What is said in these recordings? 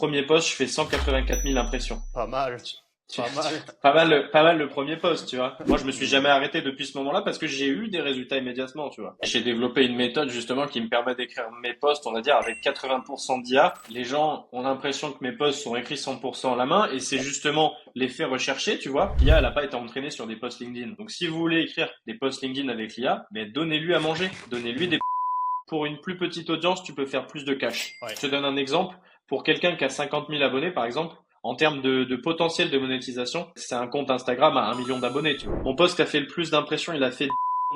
Premier post, je fais 184 000 impressions. Pas mal, Tu- tu- pas mal. pas mal le premier post, tu vois. Moi, je me suis Hmm. jamais arrêté depuis ce moment-là parce que j'ai eu des résultats immédiatement, tu vois. J'ai développé une méthode justement qui me permet d'écrire mes posts, on va dire, avec 80% d'IA. Les gens ont l'impression que mes posts sont écrits 100% à la main et c'est justement l'effet recherché, tu vois. L'IA, elle n'a pas été entraînée sur des posts LinkedIn. Donc, si vous voulez écrire des posts LinkedIn avec l'IA, mais donnez-lui à manger, donnez-lui Hmm. des pour une plus petite audience, tu peux faire plus de cash. Ouais. Je te donne un exemple. Pour quelqu'un qui a 50 000 abonnés, par exemple, en termes de potentiel de monétisation, c'est un compte Instagram à 1 million d'abonnés, tu vois. Mon post qui a fait le plus d'impressions, il a fait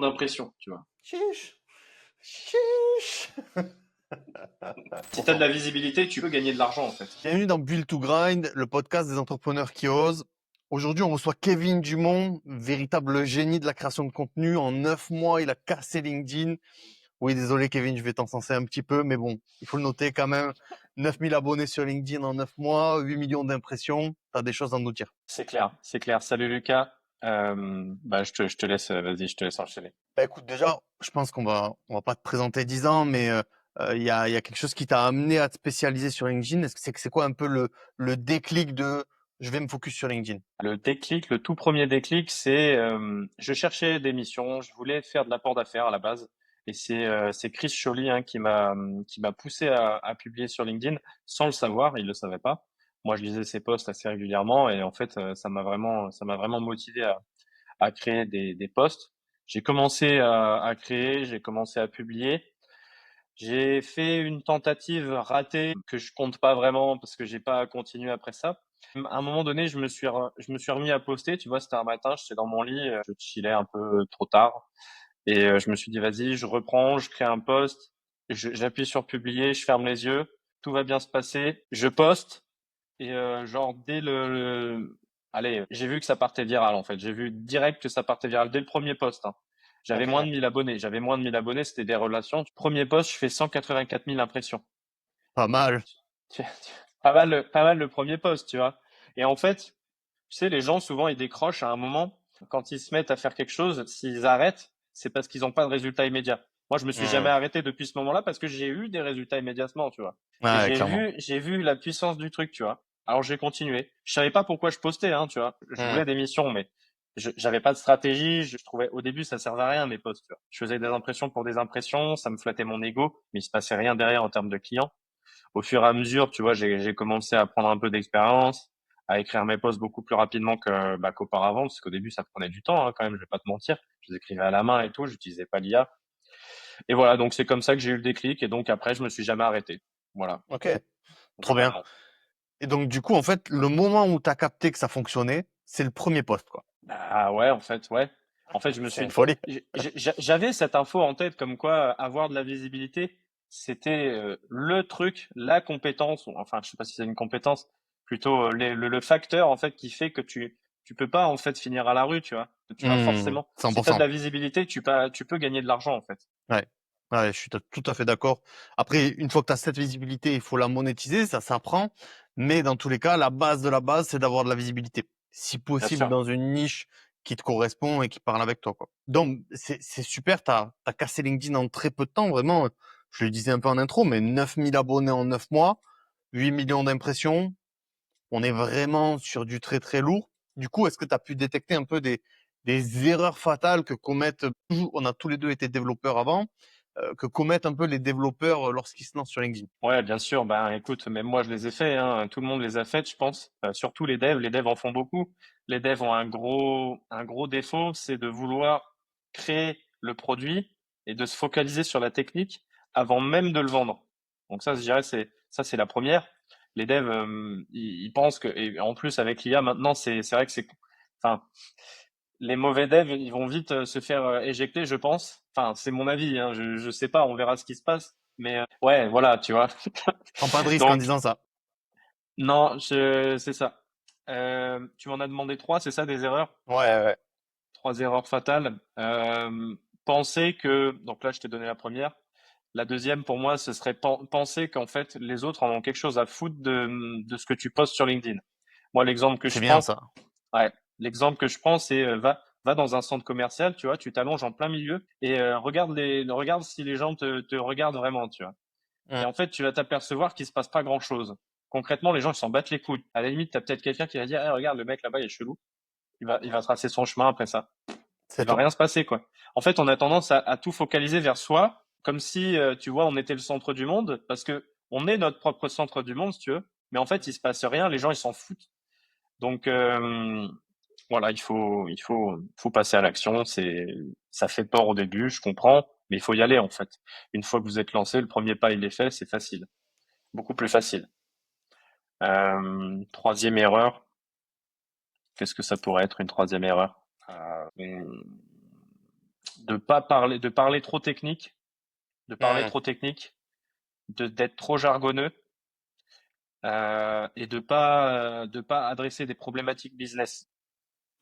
d'impressions, tu vois. Chiche, chiche. Si Trop tu as de fort. la visibilité, tu peux gagner de l'argent, en fait. Bienvenue dans Build to Grind, le podcast des entrepreneurs qui osent. Aujourd'hui, on reçoit Kevin Dumont, véritable génie de la création de contenu. En 9 mois, il a cassé LinkedIn. Oui, désolé Kevin, je vais t'encenser un petit peu, mais bon, il faut le noter quand même. 9000 abonnés sur LinkedIn en 9 mois, 8 millions d'impressions. Tu as des choses à nous dire. C'est clair, c'est clair. Salut Lucas. Je te laisse, vas-y, je te laisse enchaîner. Bah écoute, déjà, je pense qu'on va pas te présenter 10 ans, mais il y a quelque chose qui t'a amené à te spécialiser sur LinkedIn. Est-ce que c'est quoi un peu le déclic de je vais me focus sur LinkedIn? Le déclic, le tout premier déclic, c'est je cherchais des missions, je voulais faire de l'apport d'affaires à la base, et c'est Chris Choly hein, qui m'a poussé à publier sur LinkedIn sans le savoir, il le savait pas. Moi, je lisais ses posts assez régulièrement et en fait, ça m'a vraiment motivé à créer des posts. J'ai commencé à créer, j'ai commencé à publier. J'ai fait une tentative ratée que je compte pas vraiment parce que j'ai pas continué après ça. À un moment donné, je me suis remis à poster. Tu vois, c'était un matin, j'étais dans mon lit, je chillais un peu trop tard et je me suis dit vas-y, je reprends, je crée un post, j'appuie sur publier, je ferme les yeux, tout va bien se passer, je poste et genre dès allez, j'ai vu que ça partait viral en fait. J'ai vu direct que ça partait viral dès le premier post, hein. J'avais Ok, moins de 1000 abonnés. J'avais moins de 1000 abonnés, c'était des relations. Premier post, je fais 184 000 impressions. pas mal. Pas mal le premier post, tu vois. Et en fait, tu sais, les gens, souvent, ils décrochent à un moment. Quand ils se mettent à faire quelque chose, s'ils arrêtent, c'est parce qu'ils n'ont pas de résultat immédiat. Moi, je me suis Hmm. jamais arrêté depuis ce moment-là parce que j'ai eu des résultats immédiatement, tu vois. Et Ouais, j'ai clairement. vu, j'ai vu la puissance du truc, tu vois. Alors, j'ai continué. Je savais pas pourquoi je postais, hein, tu vois. Je Hmm. voulais des missions, mais j'avais pas de stratégie. Je trouvais, au début, ça servait à rien, mes posts, tu vois. Je faisais des impressions pour des impressions. Ça me flattait mon ego, mais il se passait rien derrière en termes de clients. Au fur et à mesure, tu vois, j'ai commencé à prendre un peu d'expérience, à écrire mes posts beaucoup plus rapidement qu'auparavant, parce qu'au début, ça prenait du temps, hein, quand même, je vais pas te mentir. Je les écrivais à la main et tout, j'utilisais pas l'IA. Et voilà, donc c'est comme ça que j'ai eu le déclic, et donc après, je me suis jamais arrêté. Voilà, Ok, trop bien. globalement. Et donc, du coup, en fait, le moment où tu as capté que ça fonctionnait, c'est le premier post, quoi. Bah ouais, en fait, ouais. En fait, je me C'est une suis, folie. j'avais cette info en tête comme quoi avoir de la visibilité, c'était le truc, la compétence, ou enfin, je sais pas si c'est une compétence, plutôt le facteur en fait qui fait que tu peux pas en fait finir à la rue, tu vois. Tu vas Hmm, forcément, si tu as de 100%. la visibilité, tu peux gagner de l'argent en fait. Ouais. Ouais, je suis tout à fait d'accord. Après, une fois que tu as cette visibilité, il faut la monétiser, ça s'apprend. Mais dans tous les cas, la base de la base, c'est d'avoir de la visibilité. Si Bien possible, sûr. dans une niche qui te correspond et qui parle avec toi, quoi. Donc, c'est super. T'as cassé LinkedIn en très peu de temps, vraiment. Je le disais un peu en intro, mais 9000 abonnés en 9 mois, 8 millions d'impressions. On est vraiment sur du très, très lourd. Du coup, est-ce que tu as pu détecter un peu des erreurs fatales que commettent, on a tous les deux été développeurs avant, que commettent un peu les développeurs lorsqu'ils se lancent sur LinkedIn? Ouais, bien sûr. Ben, écoute, même moi, je les ai faits, hein. Tout le monde les a faites, je pense. Surtout les devs. Les devs en font beaucoup. Les devs ont un gros défaut, c'est de vouloir créer le produit et de se focaliser sur la technique avant même de le vendre. Donc ça, je dirais, c'est la première. Les devs, ils pensent que, et en plus avec l'IA maintenant, c'est vrai que enfin, les mauvais devs, ils vont vite se faire éjecter, je pense. Enfin, c'est mon avis, hein. Je sais pas, on verra ce qui se passe. Mais ouais, voilà, tu vois. Prends pas de risque en Donc, disant ça. non, c'est ça. Tu m'en as demandé trois, c'est ça, des erreurs? Ouais, ouais. Trois erreurs fatales. Penser que, donc là, je t'ai donné la première. La deuxième, pour moi, ce serait penser qu'en fait, les autres en ont quelque chose à foutre de ce que tu postes sur LinkedIn. Moi, l'exemple que C'est je bien prends, ça. ouais, l'exemple que je prends, c'est va dans un centre commercial, tu vois, tu t'allonges en plein milieu et regarde si les gens te regardent vraiment, tu vois. Et Mmh. en fait, tu vas t'apercevoir qu'il se passe pas grand-chose. Concrètement, les gens, ils s'en battent les couilles. À la limite, t'as peut-être quelqu'un qui va dire, regarde, le mec là-bas, il est chelou. Il va tracer son chemin après ça. C'est Il va tout. rien se passer, quoi. En fait, on a tendance à tout focaliser vers soi, comme si, tu vois, on était le centre du monde, parce que on est notre propre centre du monde, si tu veux. Mais en fait, il se passe rien. Les gens, ils s'en foutent. Donc, voilà, il faut passer à l'action. Ça fait peur au début, je comprends, mais il faut y aller, en fait. Une fois que vous êtes lancé, le premier pas, il est fait, c'est facile. Beaucoup plus facile. Troisième erreur. Qu'est-ce que ça pourrait être une troisième erreur? De parler trop technique, Hmm. d'être trop jargonneux, et de pas adresser des problématiques business.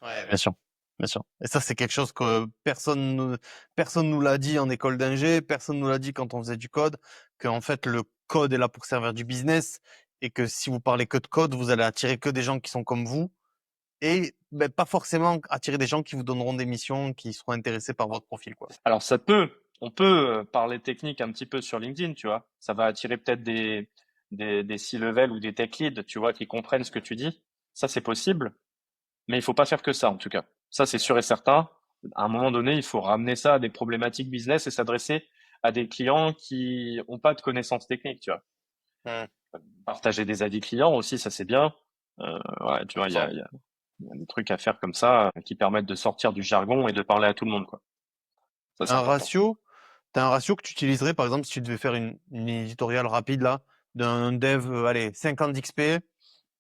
Ouais, bien sûr. Bien sûr. Et ça, c'est quelque chose que personne nous l'a dit en école d'ingé, personne nous l'a dit quand on faisait du code, qu'en fait, le code est là pour servir du business et que si vous parlez que de code, vous allez attirer que des gens qui sont comme vous et ben, pas forcément attirer des gens qui vous donneront des missions, qui seront intéressés par votre profil, quoi. Alors on peut parler technique un petit peu sur LinkedIn, tu vois. Ça va attirer peut-être des C-level ou des tech leads, tu vois, qui comprennent ce que tu dis. Ça, c'est possible, mais il faut pas faire que ça, en tout cas. Ça, c'est sûr et certain. À un moment donné, il faut ramener ça à des problématiques business et s'adresser à des clients qui ont pas de connaissances techniques, tu vois. Hmm. Partager des avis clients aussi, ça c'est bien. Ouais, tu vois, 100%. il y a des trucs à faire comme ça qui permettent de sortir du jargon et de parler à tout le monde, quoi. Ça, c'est Un important. ratio, t'as un ratio que tu utiliserais, par exemple, si tu devais faire une éditoriale rapide, là, d'un dev, allez, 50 d'XP,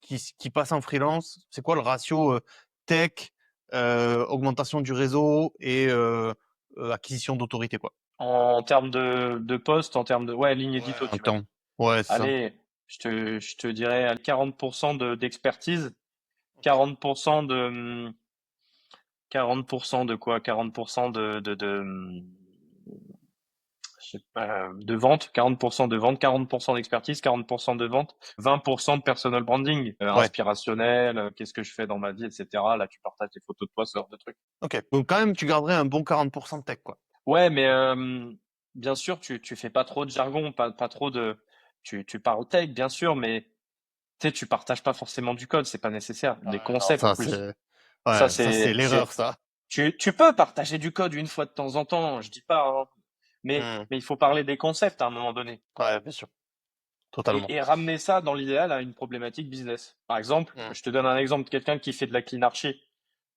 qui passe en freelance, c'est quoi le ratio tech, augmentation du réseau et acquisition d'autorité, quoi? En termes de poste, en termes de ouais, ligne Ouais, édito, en tu veux dire. temps. Ouais, c'est ça. Allez, je te dirais à 40% d'expertise, Ok. 40% de 40% de quoi? 40% je sais pas, de vente, 40% de vente, 40% d'expertise, 40% de vente, 20% de personal branding, Ouais. inspirationnel, qu'est-ce que je fais dans ma vie, etc. Là, tu partages des photos de toi, ce genre de trucs. Ok. Donc quand même, tu garderais un bon 40% de tech, quoi. Ouais, mais bien sûr, tu fais pas trop de jargon, pas trop de. Tu parles tech, bien sûr, mais tu sais, tu partages pas forcément du code, c'est pas nécessaire. Des Ouais, non, concepts ça plus. c'est, Ça, ouais, ça c'est l'erreur, ça. tu peux partager du code une fois de temps en temps, je dis pas, hein, Hmm. mais il faut parler des concepts à un moment donné. Ouais, bien sûr. Totalement. Et ramener ça dans l'idéal à une problématique business. Par exemple, Hmm. je te donne un exemple de quelqu'un qui fait de la clean archi.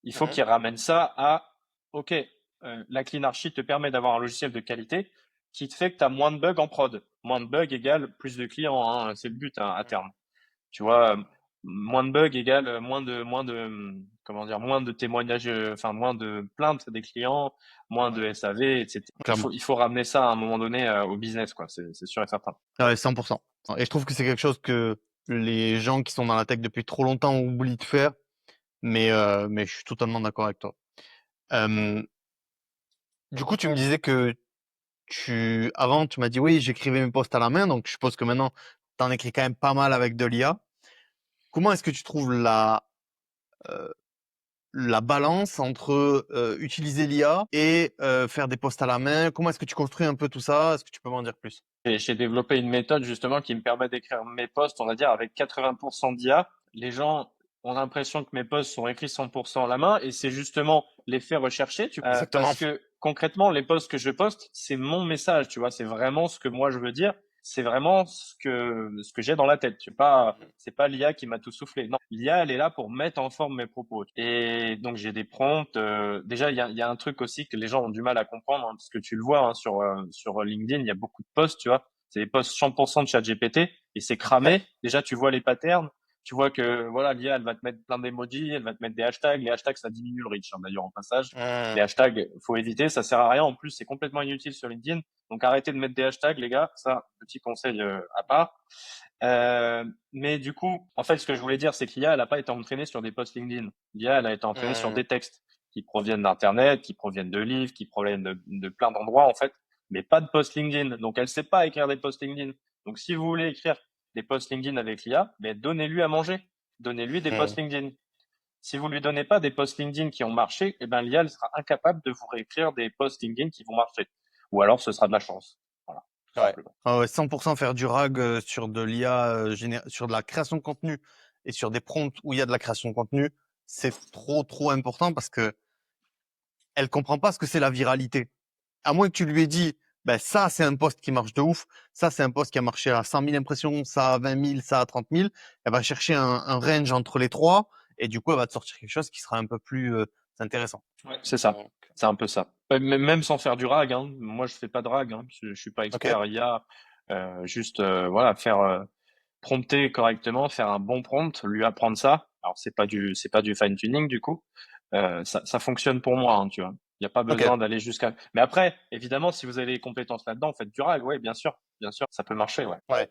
Il faut Mhm. qu'il ramène ça à, OK, la clean archi te permet d'avoir un logiciel de qualité qui te fait que tu as moins de bugs en prod. Moins de bugs égale plus de clients, hein, c'est le but hein, à terme. Tu vois, moins de bugs égale comment dire, moins de témoignages, enfin moins de plaintes des clients, moins de Ouais, SAV, etc. clairement. Il faut ramener ça à un moment donné au business, quoi. C'est sûr et certain. Ouais, 100%. Et je trouve que c'est quelque chose que les gens qui sont dans la tech depuis trop longtemps oublient de faire, mais je suis totalement d'accord avec toi. Euh, du coup, tu me disais que avant, tu m'as dit oui, j'écrivais mes posts à la main, donc je suppose que maintenant, tu en écris quand même pas mal avec de l'IA. Comment est-ce que tu trouves euh, la balance entre utiliser l'IA et faire des posts à la main? Comment est-ce que tu construis un peu tout ça? Est-ce que tu peux m'en dire plus? J'ai développé une méthode justement qui me permet d'écrire mes posts, on va dire, avec 80% d'IA. Les gens ont l'impression que mes posts sont écrits 100% à la main et c'est justement l'effet recherché, Exactement. parce que concrètement, les posts que je poste, c'est mon message, tu vois, c'est vraiment ce que moi je veux dire, c'est vraiment ce que j'ai dans la tête. C'est pas l'IA qui m'a tout soufflé. Non, l'IA, elle est là pour mettre en forme mes propos. Et donc j'ai des prompts. Déjà, il y a un truc aussi que les gens ont du mal à comprendre, hein, parce que tu le vois hein, sur LinkedIn, il y a beaucoup de posts, tu vois. C'est des posts 100% de ChatGPT et c'est Ouais. cramé. Déjà, tu vois les patterns. Tu vois que voilà, l'IA, elle va te mettre plein d'emojis, elle va te mettre des hashtags. Les hashtags, ça diminue le reach, hein, d'ailleurs, en passage. Les Hum, hashtags, faut éviter, ça sert à rien. En plus, c'est complètement inutile sur LinkedIn. Donc, arrêtez de mettre des hashtags, les gars. Ça, petit conseil à part. Mais du coup, en fait, ce que je voulais dire, c'est que l'IA, elle n'a pas été entraînée sur des posts LinkedIn. L'IA, elle a été entraînée sur hum, des textes qui proviennent d'Internet, qui proviennent de livres, qui proviennent de plein d'endroits, en fait, mais pas de posts LinkedIn. Donc, elle sait pas écrire des posts LinkedIn. Donc, si vous voulez écrire des posts LinkedIn avec l'IA, ben, donnez-lui à manger. Donnez-lui des hum. posts LinkedIn. Si vous lui donnez pas des posts LinkedIn qui ont marché, eh ben, l'IA, elle sera incapable de vous réécrire des posts LinkedIn qui vont marcher. Ou alors, ce sera de la chance. Voilà. tout Ouais. simplement. Ah ouais, 100% faire du RAG sur de l'IA, sur de la création de contenu et sur des prompts où il y a de la création de contenu, c'est trop, trop important parce que elle comprend pas ce que c'est la viralité. À moins que tu lui aies dit, ben ça, c'est un post qui marche de ouf, ça, c'est un post qui a marché à 100 000 impressions, ça à 20 000, ça à 30 000. Elle va chercher un range entre les trois et du coup, elle va te sortir quelque chose qui sera un peu plus intéressant. Ouais, c'est ça. Donc, C'est un peu ça. Même sans faire du RAG, hein. Moi, je fais pas de RAG, hein. Je suis pas ok, expert IA. Juste, voilà, faire prompter correctement, faire un bon prompt, lui apprendre ça. Alors, c'est pas du fine tuning du coup. Ça fonctionne pour moi, hein, tu vois. Il n'y a pas ok, besoin d'aller jusqu'à. Mais après, évidemment, si vous avez les compétences là-dedans, faites du RAG. Ouais, bien sûr, ça peut marcher, ouais. ouais.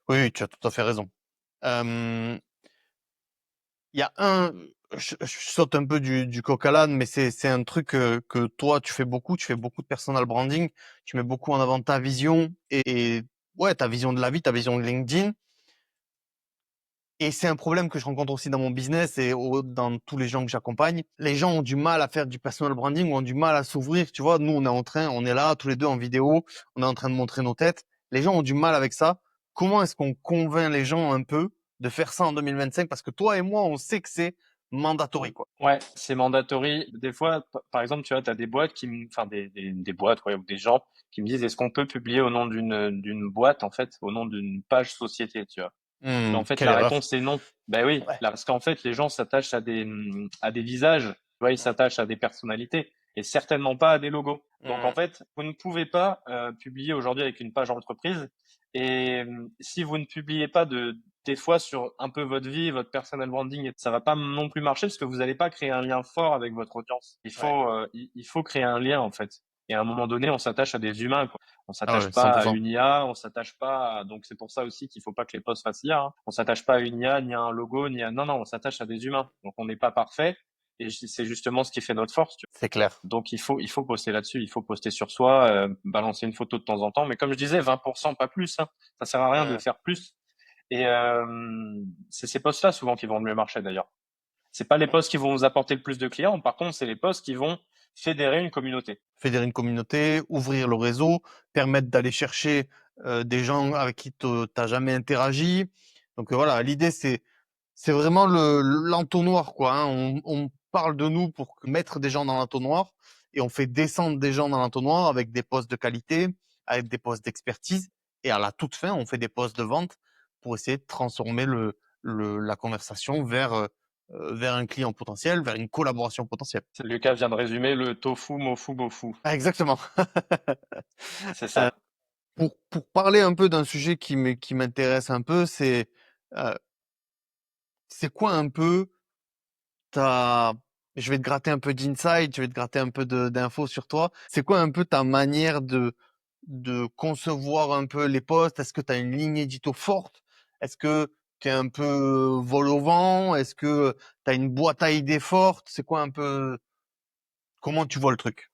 Oui, oui, tu as tout à fait raison. Euh, Il y a je saute un peu du coq à l'âne, mais c'est un truc que toi, tu fais beaucoup de personal branding, tu mets beaucoup en avant ta vision et ouais, ta vision de la vie, ta vision de LinkedIn. Et c'est un problème que je rencontre aussi dans mon business et dans tous les gens que j'accompagne. Les gens ont du mal à faire du personal branding ou ont du mal à s'ouvrir. Tu vois, nous, on est là tous les deux en vidéo, on est en train de montrer nos têtes. Les gens ont du mal avec ça. Comment est-ce qu'on convainc les gens un peu de faire ça en 2025? Parce que toi et moi, on sait que c'est mandatory, quoi. Ouais, c'est mandatory. Des fois, par exemple, tu vois, tu as des boîtes enfin des boîtes, ouais, ou des gens qui me disent, est-ce qu'on peut publier au nom d'une boîte, en fait, au nom d'une page société, tu vois? Mais en fait, Quelle la erreur. réponse est non. Ben oui, Ouais. là, parce qu'en fait, les gens s'attachent à des visages, tu vois, ils s'attachent à des personnalités et certainement pas à des logos. Donc en Hmm. fait, vous ne pouvez pas publier aujourd'hui avec une page entreprise. Et si vous ne publiez pas des fois sur un peu votre vie, votre personal branding, ça va pas non plus marcher parce que vous n'allez pas créer un lien fort avec votre audience. Ouais. Il faut créer un lien en fait. Et à un moment donné, on s'attache à des humains, quoi. On Ah s'attache ouais, pas à 100%. une IA, on s'attache pas donc c'est pour ça aussi qu'il faut pas que les posts fassent IA, hein. On s'attache pas à une IA, ni à un logo, ni à, non, non, on s'attache à des humains. Donc on n'est pas parfait. Et c'est justement ce qui fait notre force, tu C'est clair. vois. Donc il faut poster là-dessus, il faut poster sur soi, balancer une photo de temps en temps. Mais comme je disais, 20%, pas plus, hein. Ça sert à rien de Hmm. faire plus. Et c'est ces posts-là souvent qui vont le mieux marcher d'ailleurs. C'est pas les posts qui vont vous apporter le plus de clients. Par contre, c'est les posts qui vont fédérer une communauté. Fédérer une communauté, ouvrir le réseau, permettre d'aller chercher des gens avec qui tu n'as jamais interagi. Donc voilà, l'idée c'est vraiment l'entonnoir quoi. Hein. On parle de nous pour mettre des gens dans l'entonnoir et on fait descendre des gens dans l'entonnoir avec des postes de qualité, avec des postes d'expertise et à la toute fin on fait des postes de vente pour essayer de transformer la conversation vers un client potentiel, vers une collaboration potentielle. Lucas vient de résumer le tofu, mofu, bofu. Ah, exactement. C'est Euh, ça. pour parler un peu d'un sujet qui m'intéresse un peu, euh, c'est quoi un peu ta, je vais te gratter un peu d'insight, je vais te gratter un peu d'infos sur toi. C'est quoi un peu ta manière de concevoir un peu les posts? Est-ce que tu as une ligne édito forte? Est-ce que tu es un peu vol au vent? Est-ce que tu as une boîte à idées forte? C'est quoi un peu, comment tu vois le truc?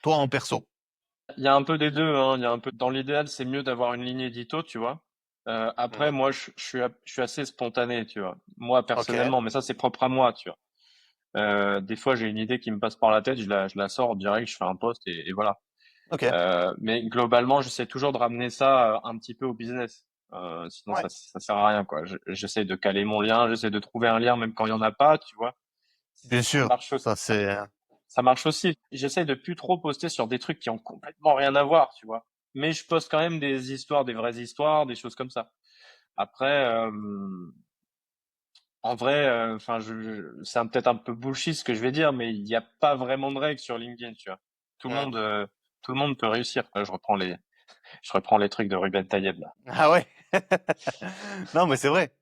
Toi en perso. Il y a un peu des deux, hein. Il y a un peu, dans l'idéal, c'est mieux d'avoir une ligne édito, tu vois. Après, Mhm. moi, je suis assez spontané, tu vois. Moi, Ok, personnellement, mais ça, c'est propre à moi, tu vois. Des fois, j'ai une idée qui me passe par la tête, je la sors direct, je fais un post et voilà. ok. Mais globalement, j'essaie toujours de ramener ça un petit peu au business. Sinon, Ouais. ça sert à rien, quoi. J'essaie de caler mon lien, j'essaie de trouver un lien même quand il y en a pas, tu vois. Bien Ça sûr, marche, ça c'est, ça marche aussi. J'essaie de plus trop poster sur des trucs qui ont complètement rien à voir, tu vois. Mais je poste quand même des histoires, des vraies histoires, des choses comme ça. Après, en vrai, enfin, c'est peut-être un peu bullshit ce que je vais dire, mais il n'y a pas vraiment de règles sur LinkedIn, tu vois. Tout le hmm. monde, tout le monde peut réussir. Je reprends les trucs de Ruben Tayeb là. Ah ouais. Non, mais c'est vrai.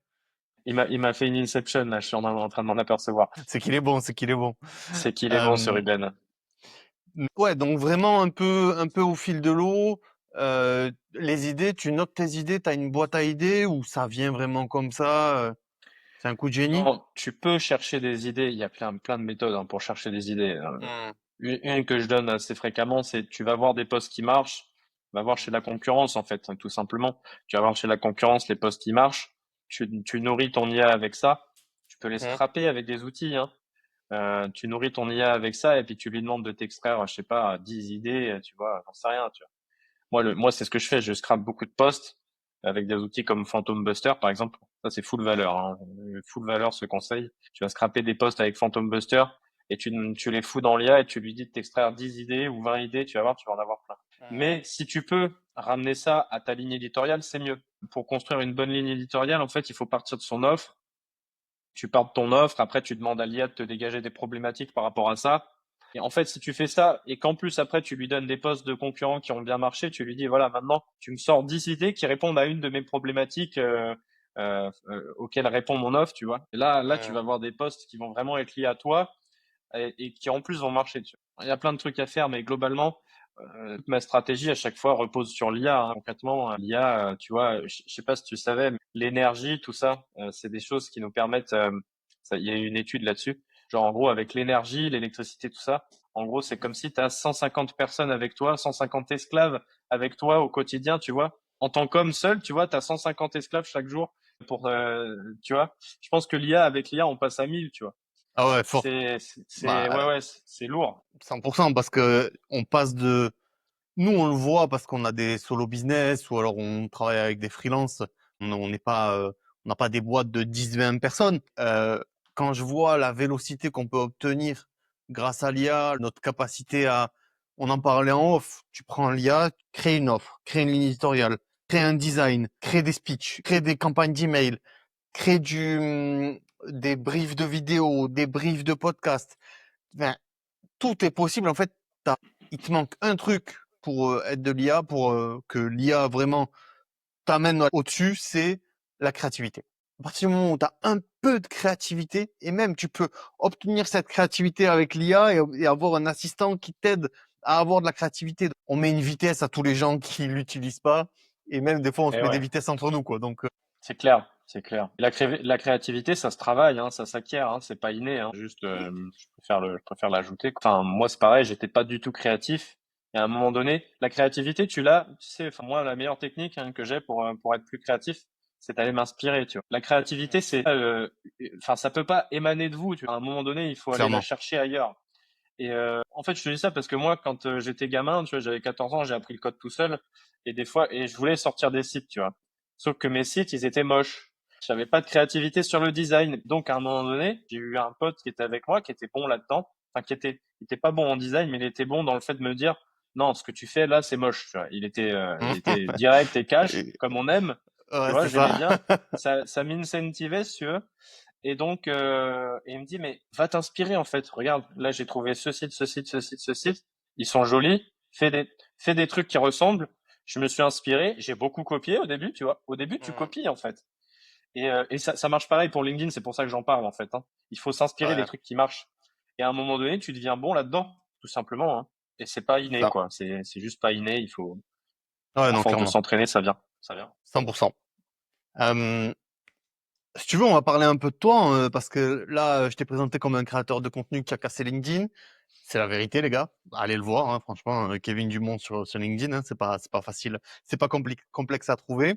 Il m'a fait une inception là. Je suis en train de m'en apercevoir. C'est qu'il est bon, c'est qu'il est bon. C'est qu'il est bon ce Euh, Ruben. ouais, donc vraiment un peu au fil de l'eau. Les idées, tu notes tes idées, t'as une boîte à idées ou ça vient vraiment comme ça, c'est un coup de génie? Non, tu peux chercher des idées. Il y a plein de méthodes hein, pour chercher des idées. Hmm. Une que je donne assez fréquemment, c'est tu vas voir des posts qui marchent, va voir chez la concurrence en fait, tout simplement. Tu vas voir chez la concurrence les posts qui marchent, tu nourris ton IA avec ça, tu peux les Hmm. scraper avec des outils, hein. Tu nourris ton IA avec ça et puis tu lui demandes de t'extraire, je sais pas, 10 idées, tu vois, j'en sais rien, tu vois. Moi, c'est ce que je fais. Je scrape beaucoup de posts avec des outils comme Phantom Buster, par exemple. Ça, c'est full valeur, hein. Full valeur, ce conseil. Tu vas scraper des posts avec Phantom Buster et tu les fous dans l'IA et tu lui dis de t'extraire 10 idées ou 20 idées. Tu vas voir, tu vas en avoir plein. Mais si tu peux ramener ça à ta ligne éditoriale, c'est mieux. Pour construire une bonne ligne éditoriale, en fait, il faut partir de son offre. Tu pars de ton offre. Après, tu demandes à l'IA de te dégager des problématiques par rapport à ça. Et en fait, si tu fais ça et qu'en plus après tu lui donnes des posts de concurrents qui ont bien marché, tu lui dis voilà, maintenant tu me sors 10 idées qui répondent à une de mes problématiques auxquelles répond mon offre, tu vois. Et là, tu vas avoir des posts qui vont vraiment être liés à toi et qui en plus vont marcher dessus. Il y a plein de trucs à faire, mais globalement, toute ma stratégie à chaque fois repose sur l'IA, hein. Concrètement, l'IA, tu vois, je sais pas si tu savais, mais l'énergie, tout ça, c'est des choses qui nous permettent. Il y a eu une étude là-dessus. Genre en gros, avec l'énergie, l'électricité, tout ça, en gros, c'est comme si tu as 150 personnes avec toi, 150 esclaves avec toi au quotidien, tu vois. En tant qu'homme seul, tu vois, tu as 150 esclaves chaque jour pour, tu vois. Je pense que avec l'IA, on passe à 1000, tu vois. Ah ouais, fort. Ouais, Bah, ouais, c'est lourd. 100% parce que on passe de, nous, on le voit parce qu'on a des solo business ou alors on travaille avec des freelances. On n'est pas, on n'a pas des boîtes de 10-20 personnes. Quand je vois la vélocité qu'on peut obtenir grâce à l'IA, notre capacité à, on en parlait en off, tu prends l'IA, crée une offre, crée une ligne éditoriale, crée un design, crée des speeches, crée des campagnes d'email, crée des briefs de vidéos, des briefs de podcast. Enfin, tout est possible. En fait, il te manque un truc pour être de l'IA, pour que l'IA vraiment t'amène au-dessus, c'est la créativité. À partir du moment où tu as un peu de créativité, et même tu peux obtenir cette créativité avec l'IA et avoir un assistant qui t'aide à avoir de la créativité. On met une vitesse à tous les gens qui l'utilisent pas, et même des fois on se Et met des ouais. vitesses entre nous, quoi. Donc, C'est clair, c'est clair. La créativité, ça se travaille, hein, ça s'acquiert, hein, c'est pas inné, hein. Juste, je préfère l'ajouter. Enfin, moi, c'est pareil, j'étais pas du tout créatif. Et à un moment donné, la créativité, tu l'as, tu sais, enfin, moi, la meilleure technique hein, que j'ai pour être plus créatif, c'est d'aller m'inspirer, tu vois. La créativité, enfin, ça peut pas émaner de vous, tu vois. À un moment donné, il faut aller la clairement. chercher ailleurs. Et en fait, je te dis ça parce que moi, quand j'étais gamin, tu vois, j'avais 14 ans, j'ai appris le code tout seul. Et des fois, et je voulais sortir des sites, tu vois. Sauf que mes sites, ils étaient moches. J'avais pas de créativité sur le design. Donc, à un moment donné, j'ai eu un pote qui était avec moi, qui était bon là-dedans. Enfin, il était pas bon en design, mais il était bon dans le fait de me dire, non, ce que tu fais là, c'est moche. Tu vois. Il était direct et cash, Et- comme on aime. Tu ouais, vois, c'est ça. j'aimais bien. Ça m'incentivait, si tu veux. Et donc, il me dit, mais va t'inspirer en fait. Regarde, là j'ai trouvé ce site, ce site, ce site, ce site. Ils sont jolis. Fais des trucs qui ressemblent. Je me suis inspiré. J'ai beaucoup copié au début, tu vois. Au début, tu copies en fait. Et ça marche pareil pour LinkedIn. C'est pour ça que j'en parle en fait, hein. Il faut s'inspirer des Ouais, trucs qui marchent. Et à un moment donné, tu deviens bon là-dedans, tout simplement, hein. Et c'est pas c'est inné, ça. quoi. C'est juste pas inné. Ouais, À non, force de clairement. s'entraîner, ça vient. Ça vient. 100%. Euh, Si tu veux, on va parler un peu de toi, hein, parce que là, je t'ai présenté comme un créateur de contenu qui a cassé LinkedIn. C'est la vérité, les gars. Allez le voir, hein, franchement, Kevin Dumont sur LinkedIn, hein, c'est pas facile, c'est pas complexe à trouver.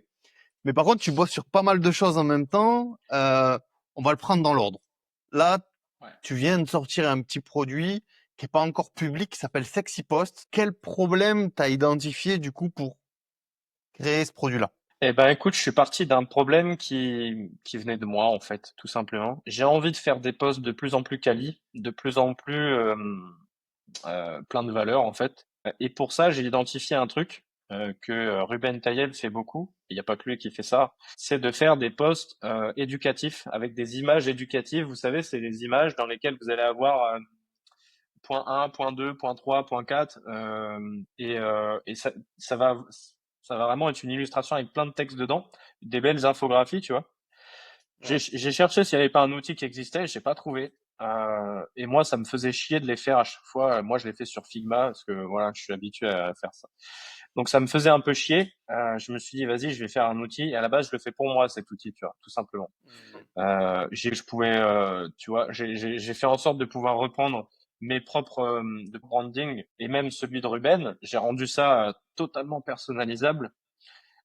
Mais par contre, tu bosses sur pas mal de choses en même temps. On va le prendre dans l'ordre. Là, Ouais. tu viens de sortir un petit produit qui est pas encore public, qui s'appelle Sexy Post. Quel problème t'as identifié du coup pour créer ce produit-là? Eh ben, écoute, je suis parti d'un problème qui venait de moi, en fait, tout simplement. J'ai envie de faire des posts de plus en plus quali, de plus en plus plein de valeur, en fait. Et pour ça, j'ai identifié un truc que Ruben Tayeb fait beaucoup. Il n'y a pas que lui qui fait ça. C'est de faire des posts éducatifs avec des images éducatives. Vous savez, c'est des images dans lesquelles vous allez avoir point 1, point 2, point 3, point 4, et ça va vraiment être une illustration avec plein de textes dedans, des belles infographies, tu vois. J'ai cherché s'il n'y avait pas un outil qui existait, j'ai pas trouvé. Et moi, ça me faisait chier de les faire à chaque fois. Moi, je les fais sur Figma parce que voilà, je suis habitué à faire ça. Donc, ça me faisait un peu chier. Je me suis dit, vas-y, je vais faire un outil. Et à la base, je le fais pour moi, cet outil, tu vois, tout simplement. Je pouvais, tu vois, j'ai fait en sorte de pouvoir reprendre mes propres de branding et même celui de Ruben. J'ai rendu ça totalement personnalisable.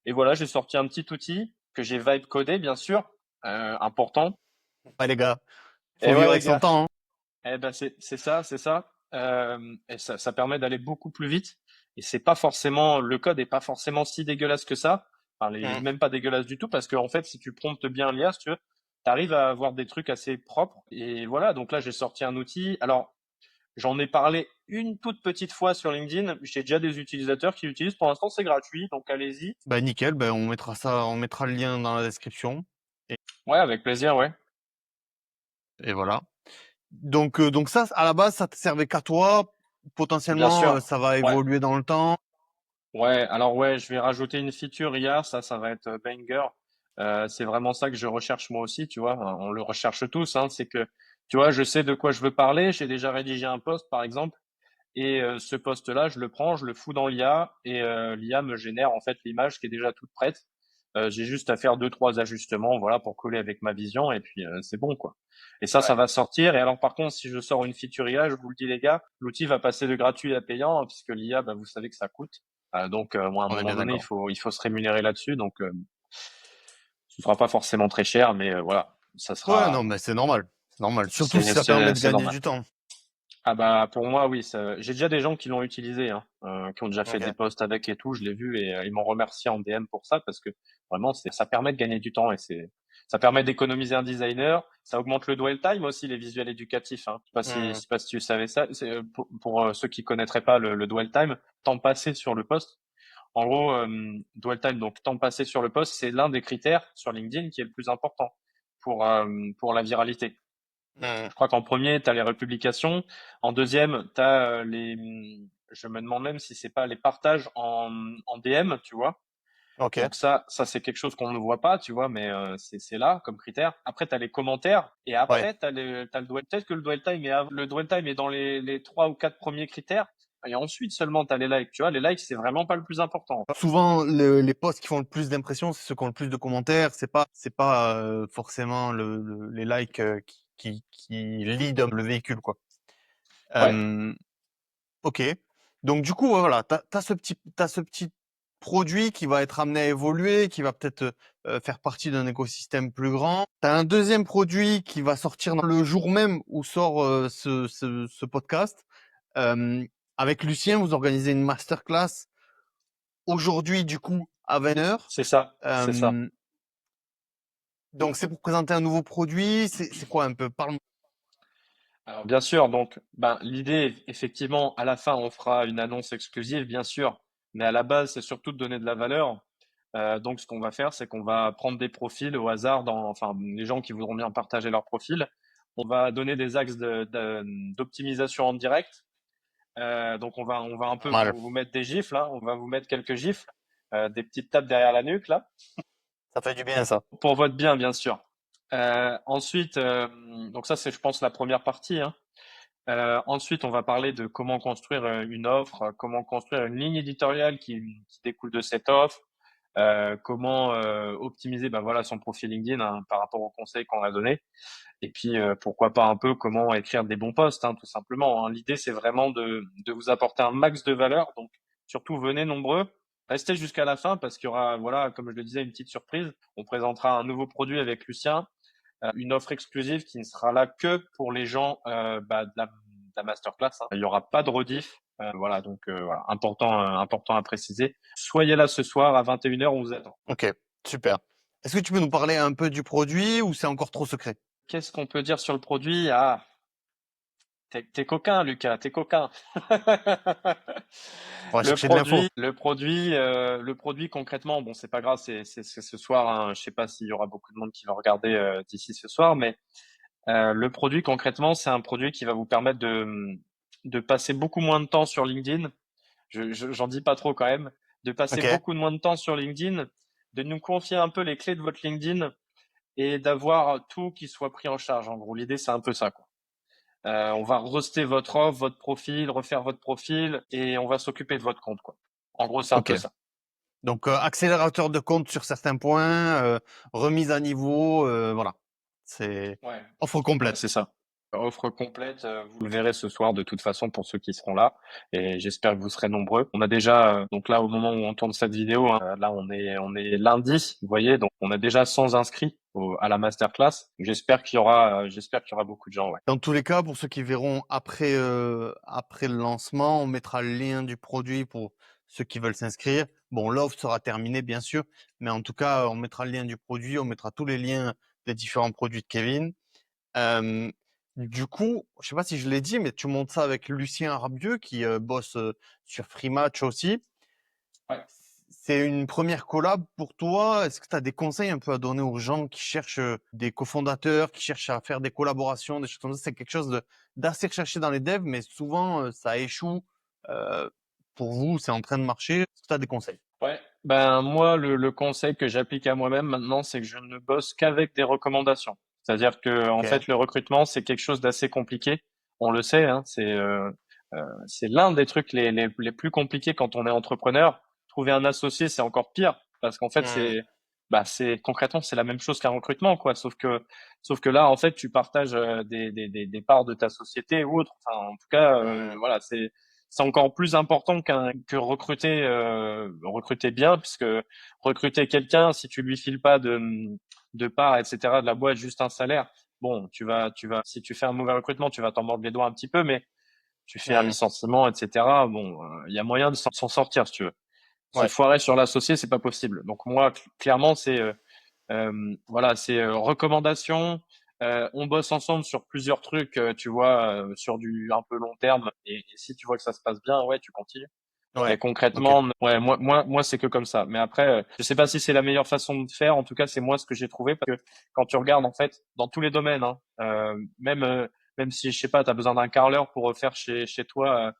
Et voilà, j'ai sorti un petit outil que j'ai vibe codé, bien sûr, important. Ouais, les gars, faut Et ouais, vivre les avec son gars, temps, hein. eh ben c'est ça, c'est ça. Et ça permet d'aller beaucoup plus vite. Et c'est pas forcément, le code est pas forcément si dégueulasse que ça. Enfin, Mhm. même pas dégueulasse du tout parce que, en fait, si tu promptes bien l'IA, si tu veux, t'arrives à avoir des trucs assez propres. Et voilà. Donc là, j'ai sorti un outil. Alors, j'en ai parlé une toute petite fois sur LinkedIn. J'ai déjà des utilisateurs qui l'utilisent. Pour l'instant, c'est gratuit. Donc allez-y. Bah nickel, ben on mettra ça, on mettra le lien dans la description. Et, Ouais, avec plaisir, ouais. et voilà. Donc ça, à la base, ça te servait qu'à toi. Bien Potentiellement, sûr. ça va Ouais. évoluer dans le temps. Ouais, alors ouais, je vais rajouter une feature IA, ça va être banger. C'est vraiment ça que je recherche moi aussi, tu vois. On le recherche tous, hein. C'est que, tu vois, je sais de quoi je veux parler. J'ai déjà rédigé un post, par exemple, et ce post-là, je le prends, je le fous dans l'IA, et l'IA me génère en fait l'image qui est déjà toute prête. J'ai juste à faire deux, trois ajustements, voilà, pour coller avec ma vision, et puis c'est bon, quoi. Et ça Ouais, va sortir. Et alors, par contre, si je sors une feature IA, je vous le dis, les gars, l'outil va passer de gratuit à payant, hein, puisque l'IA, bah, vous savez que ça coûte. Donc, moi, à un on est moment bien donné, d'accord. il faut se rémunérer là-dessus. Donc, ce sera pas forcément très cher, mais voilà, ça Ouais, non, sera, mais c'est normal. C'est normal. Surtout si ça permet de c'est gagner normal. du temps. Ah bah pour moi oui, j'ai déjà des gens qui l'ont utilisé, hein, qui ont déjà fait des Ok. posts avec et tout, je l'ai vu et ils m'ont remercié en DM pour ça parce que vraiment ça permet de gagner du temps et ça permet d'économiser un designer, ça augmente le dwell time aussi les visuels éducatifs, hein. Je Hmm. sais pas si tu savais ça, c'est pour ceux qui connaîtraient pas le dwell time, temps passé sur le post. En gros, dwell time donc temps passé sur le post, c'est l'un des critères sur LinkedIn qui est le plus important pour la viralité. Hmm. Je crois qu'en premier, tu as les republications. En deuxième, tu as je me demande même si c'est pas les partages en DM, tu vois. Ok. Donc ça c'est quelque chose qu'on ne voit pas, tu vois, mais c'est là comme critère. Après, tu as les commentaires et Ouais. après, t'as le dwell. Peut-être que le dwell time est dans les trois ou quatre premiers critères. Et ensuite seulement, tu as les likes. Tu vois, les likes, c'est vraiment pas le plus important. Souvent, les posts qui font le plus d'impressions, c'est ceux qui ont le plus de commentaires. C'est pas forcément les likes qui lead le véhicule, quoi. Ouais, Euh, ok. Donc du coup, ouais, voilà, t'as ce petit produit qui va être amené à évoluer, qui va peut-être faire partie d'un écosystème plus grand. T'as un deuxième produit qui va sortir dans le jour même où sort ce podcast. Euh, Avec Lucien, vous organisez une masterclass aujourd'hui, du coup, à 20h. c'est ça, c'est ça. Euh, donc c'est pour présenter un nouveau produit. C'est quoi un peu? Parle. Alors bien sûr, donc ben, l'idée, effectivement, à la fin, on fera une annonce exclusive, bien sûr, mais à la base, c'est surtout de donner de la valeur. Donc ce qu'on va faire, c'est qu'on va prendre des profils au hasard, enfin les gens qui voudront bien partager leur profil. On va donner des axes d'optimisation en direct. Donc on va un peu Mal. vous mettre des gifles, hein. On va vous mettre quelques gifles, des petites tapes derrière la nuque là, Ça fait du bien, ça. pour votre bien, bien sûr. Ensuite, donc ça c'est, je pense, la première partie, hein. Ensuite, on va parler de comment construire une offre, comment construire une ligne éditoriale qui découle de cette offre, comment optimiser ben voilà, son profil LinkedIn, hein, par rapport aux conseils qu'on a donnés. Et puis, pourquoi pas un peu comment écrire des bons posts, hein, tout simplement, hein. L'idée, c'est vraiment de vous apporter un max de valeur. Donc, surtout, venez nombreux. Restez jusqu'à la fin parce qu'il y aura, voilà, comme je le disais, une petite surprise. On présentera un nouveau produit avec Lucien, une offre exclusive qui ne sera là que pour les gens de la masterclass, hein. Il n'y aura pas de rediff. Voilà, donc voilà, important à préciser. Soyez là ce soir à 21h, on vous attend. Ok, super. Est-ce que tu peux nous parler un peu du produit ou c'est encore trop secret? Qu'est-ce qu'on peut dire sur le produit? Ah, t'es coquin, Lucas, t'es coquin. On va chercher de l'info. Le produit concrètement, bon, c'est pas grave, c'est ce soir, hein. Je sais pas s'il y aura beaucoup de monde qui va regarder d'ici ce soir, mais le produit concrètement, c'est un produit qui va vous permettre de passer beaucoup moins de temps sur LinkedIn. J'en dis pas trop quand même. De passer Ok, beaucoup moins de temps sur LinkedIn, de nous confier un peu les clés de votre LinkedIn et d'avoir tout qui soit pris en charge. En gros, l'idée, c'est un peu ça, quoi. On va roster votre offre, votre profil, refaire votre profil et on va s'occuper de votre compte, quoi. En gros, c'est un peu ok. ça. Donc accélérateur de compte sur certains points, remise à niveau, voilà. C'est Ouais, offre ouais, complète. c'est ça. Offre complète, vous le verrez ce soir de toute façon pour ceux qui seront là et j'espère que vous serez nombreux. On a déjà donc là au moment où on tourne cette vidéo, hein, là on est lundi, vous voyez, donc on a déjà 100 inscrits à la masterclass. J'espère qu'il y aura beaucoup de gens. Ouais. Dans tous les cas, pour ceux qui verront après le lancement, on mettra le lien du produit pour ceux qui veulent s'inscrire. Bon, l'offre sera terminée, bien sûr, mais en tout cas, on mettra le lien du produit, on mettra tous les liens des différents produits de Kevin. Euh, du coup, je sais pas si je l'ai dit, mais tu montes ça avec Lucien Arbieux qui bosse sur Free Match aussi. Ouais. C'est une première collab pour toi. Est-ce que tu as des conseils un peu à donner aux gens qui cherchent des cofondateurs, qui cherchent à faire des collaborations, des choses comme ça? C'est quelque chose d'assez recherché dans les devs, mais souvent ça échoue. Euh, pour vous, c'est en train de marcher. Est-ce que tu as des conseils? Ouais. Ben moi, le conseil que j'applique à moi-même maintenant, c'est que je ne bosse qu'avec des recommandations. C'est-à-dire que en Ok. fait, le recrutement, c'est quelque chose d'assez compliqué. On le sait, hein, c'est l'un des trucs les plus compliqués quand on est entrepreneur. Trouver un associé, c'est encore pire parce qu'en fait, Hmm. c'est concrètement, c'est la même chose qu'un recrutement, quoi. Sauf que là, en fait, tu partages des parts de ta société ou autre. Enfin, en tout cas, Hmm. voilà, c'est encore plus important que recruter bien, puisque recruter quelqu'un, si tu lui files pas de parts, etc., de la boîte, juste un salaire, bon, si tu fais un mauvais recrutement, tu vas t'en mordre les doigts un petit peu, mais tu fais un Hmm. licenciement, etc., bon, il y a moyen de s'en sortir, si tu veux. Se Ouais. foirer sur l'associé, c'est pas possible. Donc moi, clairement, voilà, c'est recommandation. On bosse ensemble sur plusieurs trucs, tu vois, sur du un peu long terme. Et si tu vois que ça se passe bien, ouais, tu continues. Mais Ouais. Ok. concrètement, ouais, moi, c'est que comme ça. Mais après, je sais pas si c'est la meilleure façon de faire. En tout cas, c'est moi ce que j'ai trouvé parce que quand tu regardes, en fait, dans tous les domaines, hein, même si je sais pas, t'as besoin d'un carreleur pour refaire chez toi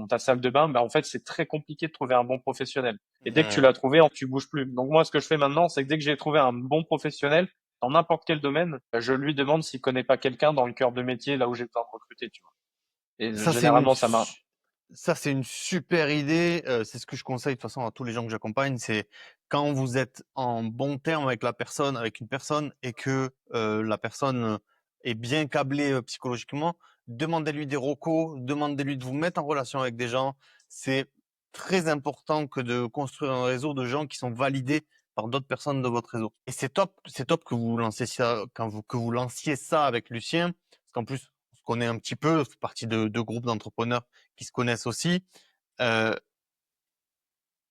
ta salle de bain, bah en fait, c'est très compliqué de trouver un bon professionnel. Et dès que tu Hmm. l'as trouvé, tu bouges plus. Donc moi, ce que je fais maintenant, c'est que dès que j'ai trouvé un bon professionnel dans n'importe quel domaine, je lui demande s'il connaît pas quelqu'un dans le cœur de métier là où j'ai besoin de recruter, tu vois. Et Ça, c'est une généralement, ça marche. Ça, c'est une super idée. C'est ce que je conseille de toute façon à tous les gens que j'accompagne. C'est quand vous êtes en bon terme avec la personne, avec une personne, et que la personne est bien câblée psychologiquement, demandez-lui des recos, demandez-lui de vous mettre en relation avec des gens. C'est très important que de construire un réseau de gens qui sont validés par d'autres personnes de votre réseau. Et c'est top que vous lanciez ça, que vous lanciez ça avec Lucien, parce qu'en plus, on se connaît un petit peu, on fait partie de groupes d'entrepreneurs qui se connaissent aussi. Euh,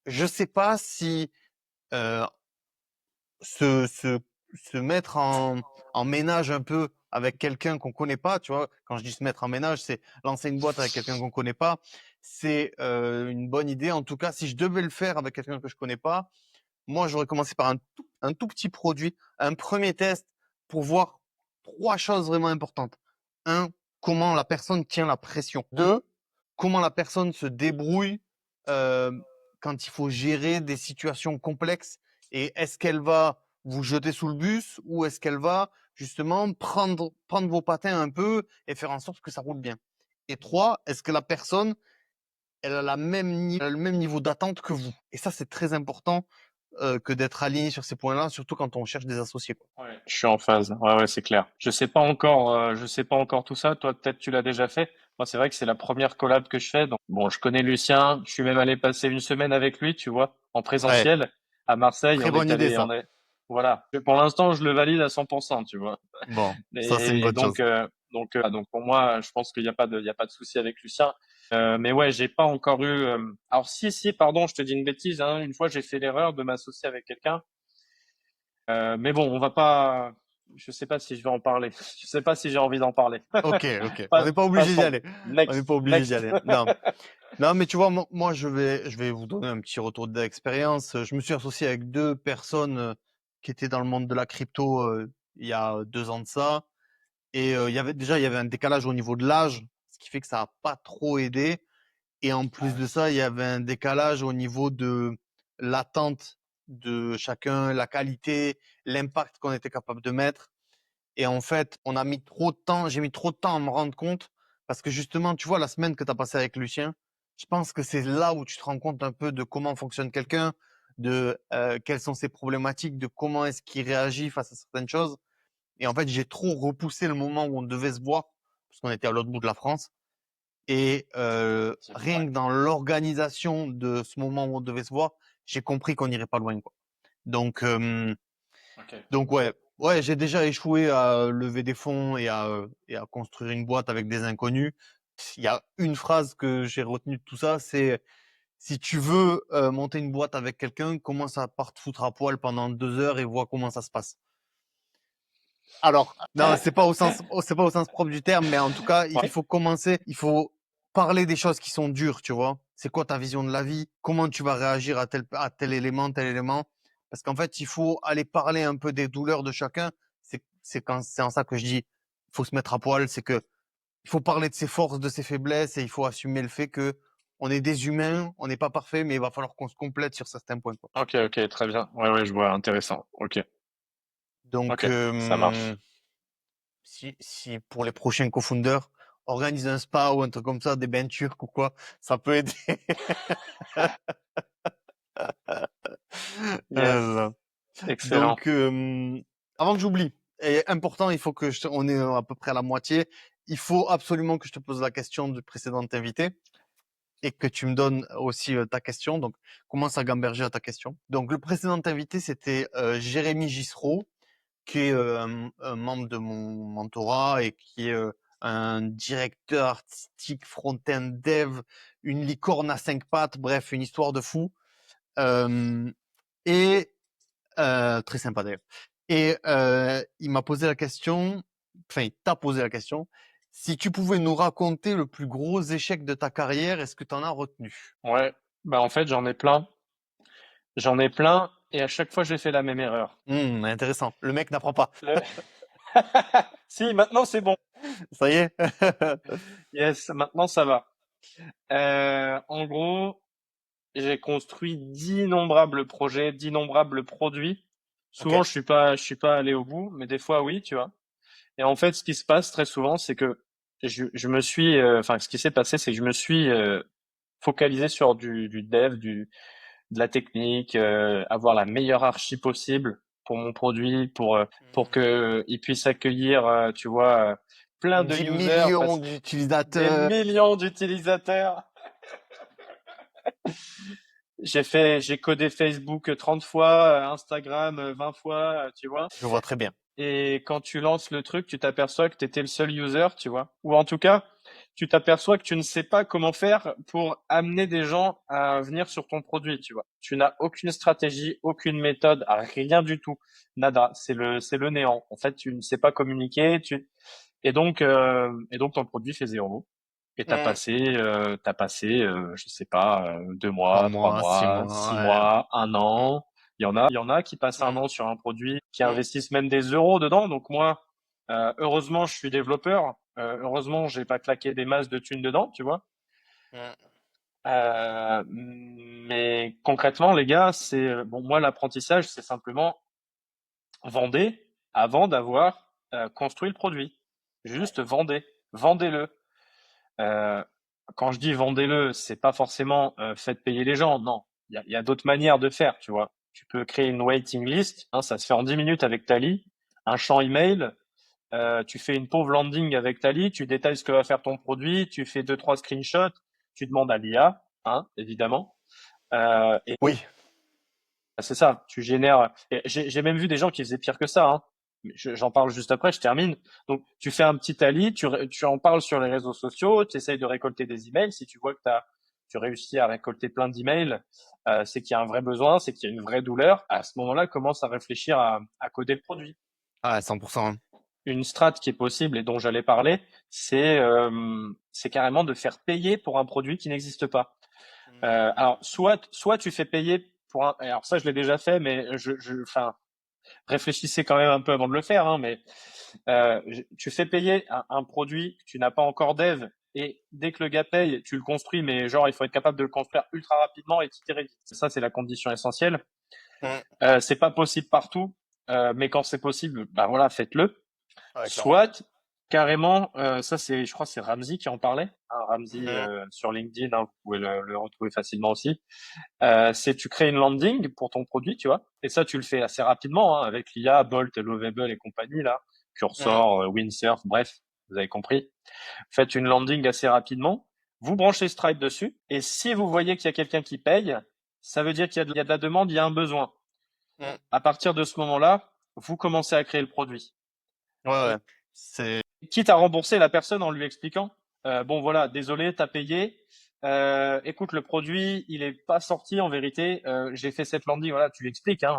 je sais pas si euh, se, se, se mettre en ménage un peu avec quelqu'un qu'on connaît pas, tu vois. Quand je dis se mettre en ménage, c'est lancer une boîte avec quelqu'un qu'on connaît pas. C'est une bonne idée. En tout cas, si je devais le faire avec quelqu'un que je connais pas, moi, j'aurais commencé par un tout petit produit, un premier test pour voir trois choses vraiment importantes. Un, comment la personne tient la pression. Deux, comment la personne se débrouille euh, quand il faut gérer des situations complexes et est-ce qu'elle va vous jeter sous le bus ou est-ce qu'elle va justement prendre vos patins un peu et faire en sorte que ça roule bien. Et trois, est-ce que la personne, elle a elle a le même niveau d'attente que vous. Et ça, c'est très important que d'être aligné sur ces points-là, surtout quand on cherche des associés, quoi. Ouais, je suis en phase. Ouais, ouais, c'est clair. Je sais pas encore tout ça. Toi, peut-être tu l'as déjà fait. Moi, c'est vrai que c'est la première collab que je fais. Donc, bon, je connais Lucien. Je suis même allé passer une semaine avec lui, tu vois, en Ouais, présentiel à Marseille. très bonne idée, ça. Voilà. Pour l'instant, je le valide à 100%, tu vois. Bon, ça, c'est une Et bonne chose. donc pour moi, je pense qu'il y a pas de souci avec Lucien. Mais ouais, j'ai pas encore eu. Alors si, pardon, je te dis une bêtise. Hein. Une fois, j'ai fait l'erreur de m'associer avec quelqu'un. Mais bon, on va pas. Je sais pas si je vais en parler. Je sais pas si j'ai envie d'en parler. Ok, ok. On n'est pas obligé d'y Passons. aller. On n'est Next, pas obligé d'y next. aller. Non. Non, mais tu vois, moi, je vais vous donner un petit retour d'expérience. Je me suis associé avec deux personnes qui étaient dans le monde de la crypto il y a 2 ans de ça. Et il y avait un décalage au niveau de l'âge, ce qui fait que ça n'a pas trop aidé. Et en plus de ça, il y avait un décalage au niveau de l'attente de chacun, la qualité, l'impact qu'on était capable de mettre. Et en fait, on a mis trop de temps, j'ai mis trop de temps à me rendre compte parce que justement, tu vois, la semaine que tu as passée avec Lucien, je pense que c'est là où tu te rends compte un peu de comment fonctionne quelqu'un, de quelles sont ses problématiques, de comment est-ce qu'il réagit face à certaines choses. Et en fait, j'ai trop repoussé le moment où on devait se voir parce qu'on était à l'autre bout de la France. Et rien Ouais. que dans l'organisation de ce moment où on devait se voir, j'ai compris qu'on n'irait pas loin, quoi. Donc, Ok. donc ouais. Ouais, j'ai déjà échoué à lever des fonds et à construire une boîte avec des inconnus. Il y a une phrase que j'ai retenue de tout ça, c'est si tu veux monter une boîte avec quelqu'un, commence par te foutre à poil pendant 2 heures et vois comment ça se passe. Alors, non, c'est pas au sens propre du terme, mais en tout cas, il Ouais. faut commencer, il faut parler des choses qui sont dures, tu vois. C'est quoi ta vision de la vie? Comment tu vas réagir à tel élément, tel élément? Parce qu'en fait, il faut aller parler un peu des douleurs de chacun. C'est en ça que je dis, il faut se mettre à poil, c'est que il faut parler de ses forces, de ses faiblesses et il faut assumer le fait que on est des humains, on n'est pas parfait, mais il va falloir qu'on se complète sur certains points, quoi. Ok, ok, très bien. Ouais, ouais, je vois, intéressant. Ok, Donc, ok, ça marche. si pour les prochains co-founders, organise un spa ou un truc comme ça, des bains turcs ou quoi, ça peut aider. Yes, Euh, excellent. donc, avant que j'oublie, et important, il faut que on est à peu près à la moitié. Il faut absolument que je te pose la question du précédent invité et que tu me donnes aussi ta question. Donc, commence à gamberger à ta question. Donc, le précédent invité, c'était Jérémy Gissereau, qui est un membre de mon mentorat et qui est un directeur artistique front-end dev, une licorne à 5 pattes, bref, une histoire de fou. Euh, et très sympa d'ailleurs. Et il m'a posé la question, enfin, il t'a posé la question, si tu pouvais nous raconter le plus gros échec de ta carrière, est-ce que tu en as retenu? Ouais, bah en fait, j'en ai plein. J'en ai plein, et à chaque fois, j'ai fait la même erreur. Intéressant. Le mec n'apprend pas. Le- Si, maintenant, c'est bon. Ça y est. Yes, maintenant, ça va. En gros, j'ai construit d'innombrables projets, d'innombrables produits. Ok. Souvent, je suis pas allé au bout, mais des fois, oui, tu vois. Et en fait, ce qui se passe très souvent, c'est que je me suis, enfin, ce qui s'est passé, c'est que je me suis focalisé sur du dev, de la technique, avoir la meilleure archi possible pour mon produit, pour que il puisse accueillir, tu vois, plein de 10 users, millions parce des d'utilisateurs. millions d'utilisateurs. J'ai codé Facebook 30 fois, Instagram 20 fois, tu vois. Je vois très bien. Et quand tu lances le truc, tu t'aperçois que tu étais le seul user, tu vois. Ou en tout cas, tu t'aperçois que tu ne sais pas comment faire pour amener des gens à venir sur ton produit, tu vois. Tu n'as aucune stratégie, aucune méthode, rien du tout. Nada. C'est le néant. En fait, tu ne sais pas communiquer, et donc ton produit fait zéro. Et Mm. je sais pas, deux 3 mois, trois mois, 6 mois, mois, six ouais. mois, un an. Il y en a qui passent un Mm. an sur un produit, qui Mm. investissent même des euros dedans. Donc moi, heureusement, je suis développeur. Heureusement, j'ai pas claqué des masses de thunes dedans, tu vois. Mm. Mais concrètement, les gars, bon, moi, l'apprentissage, c'est simplement vendez avant d'avoir construit le produit. Juste vendez, vendez-le. Euh, Quand je dis vendez-le, c'est pas forcément faites payer les gens. Non, il y a d'autres manières de faire, tu vois. Tu peux créer une waiting list, hein, ça se fait en 10 minutes avec Tally, un champ email, tu fais une pauvre landing avec Tally, tu détailles ce que va faire ton produit, tu fais deux trois screenshots, tu demandes à l'IA, hein, évidemment. Et Oui. c'est ça, tu génères. Et j'ai même vu des gens qui faisaient pire que ça, hein. Mais j'en parle juste après, je termine. Donc, tu fais un petit tally, tu en parles sur les réseaux sociaux, tu essayes de récolter des emails. Si tu vois que tu réussis à récolter plein d'emails, c'est qu'il y a un vrai besoin, c'est qu'il y a une vraie douleur. À ce moment-là, commence à réfléchir à coder le produit. Ah, 100%. Hein. Une strat qui est possible et dont j'allais parler, c'est carrément de faire payer pour un produit qui n'existe pas. Alors, soit tu fais payer pour un. Alors ça, je l'ai déjà fait, mais enfin, réfléchissez quand même un peu avant de le faire. Hein, mais tu fais payer un produit que tu n'as pas encore dev, et dès que le gars paye, tu le construis, mais genre il faut être capable de le construire ultra rapidement et itérer vite. Ça, c'est la condition essentielle. Mm. C'est pas possible partout, mais quand c'est possible, bah voilà, faites-le. Ouais, clairement. Soit carrément, ça c'est, je crois, que c'est Ramsey qui en parlait. Hein, Ramsey Mm. sur LinkedIn, hein, vous pouvez le retrouver facilement aussi. C'est tu crées une landing pour ton produit, tu vois, et ça tu le fais assez rapidement hein, avec l'IA, Bolt, Lovable et compagnie là, Mm. Cursor, Windsurf, bref, vous avez compris. Faites une landing assez rapidement, vous branchez Stripe dessus, et si vous voyez qu'il y a quelqu'un qui paye, ça veut dire qu'il y a de la demande, il y a un besoin. Mm. À partir de ce moment-là, vous commencez à créer le produit. Ouais, ouais. Et C'est quitte à rembourser la personne en lui expliquant, bon voilà, désolé, t'as payé. Écoute, le produit, il est pas sorti en vérité. J'ai fait cette landing, voilà, tu lui expliques. Hein,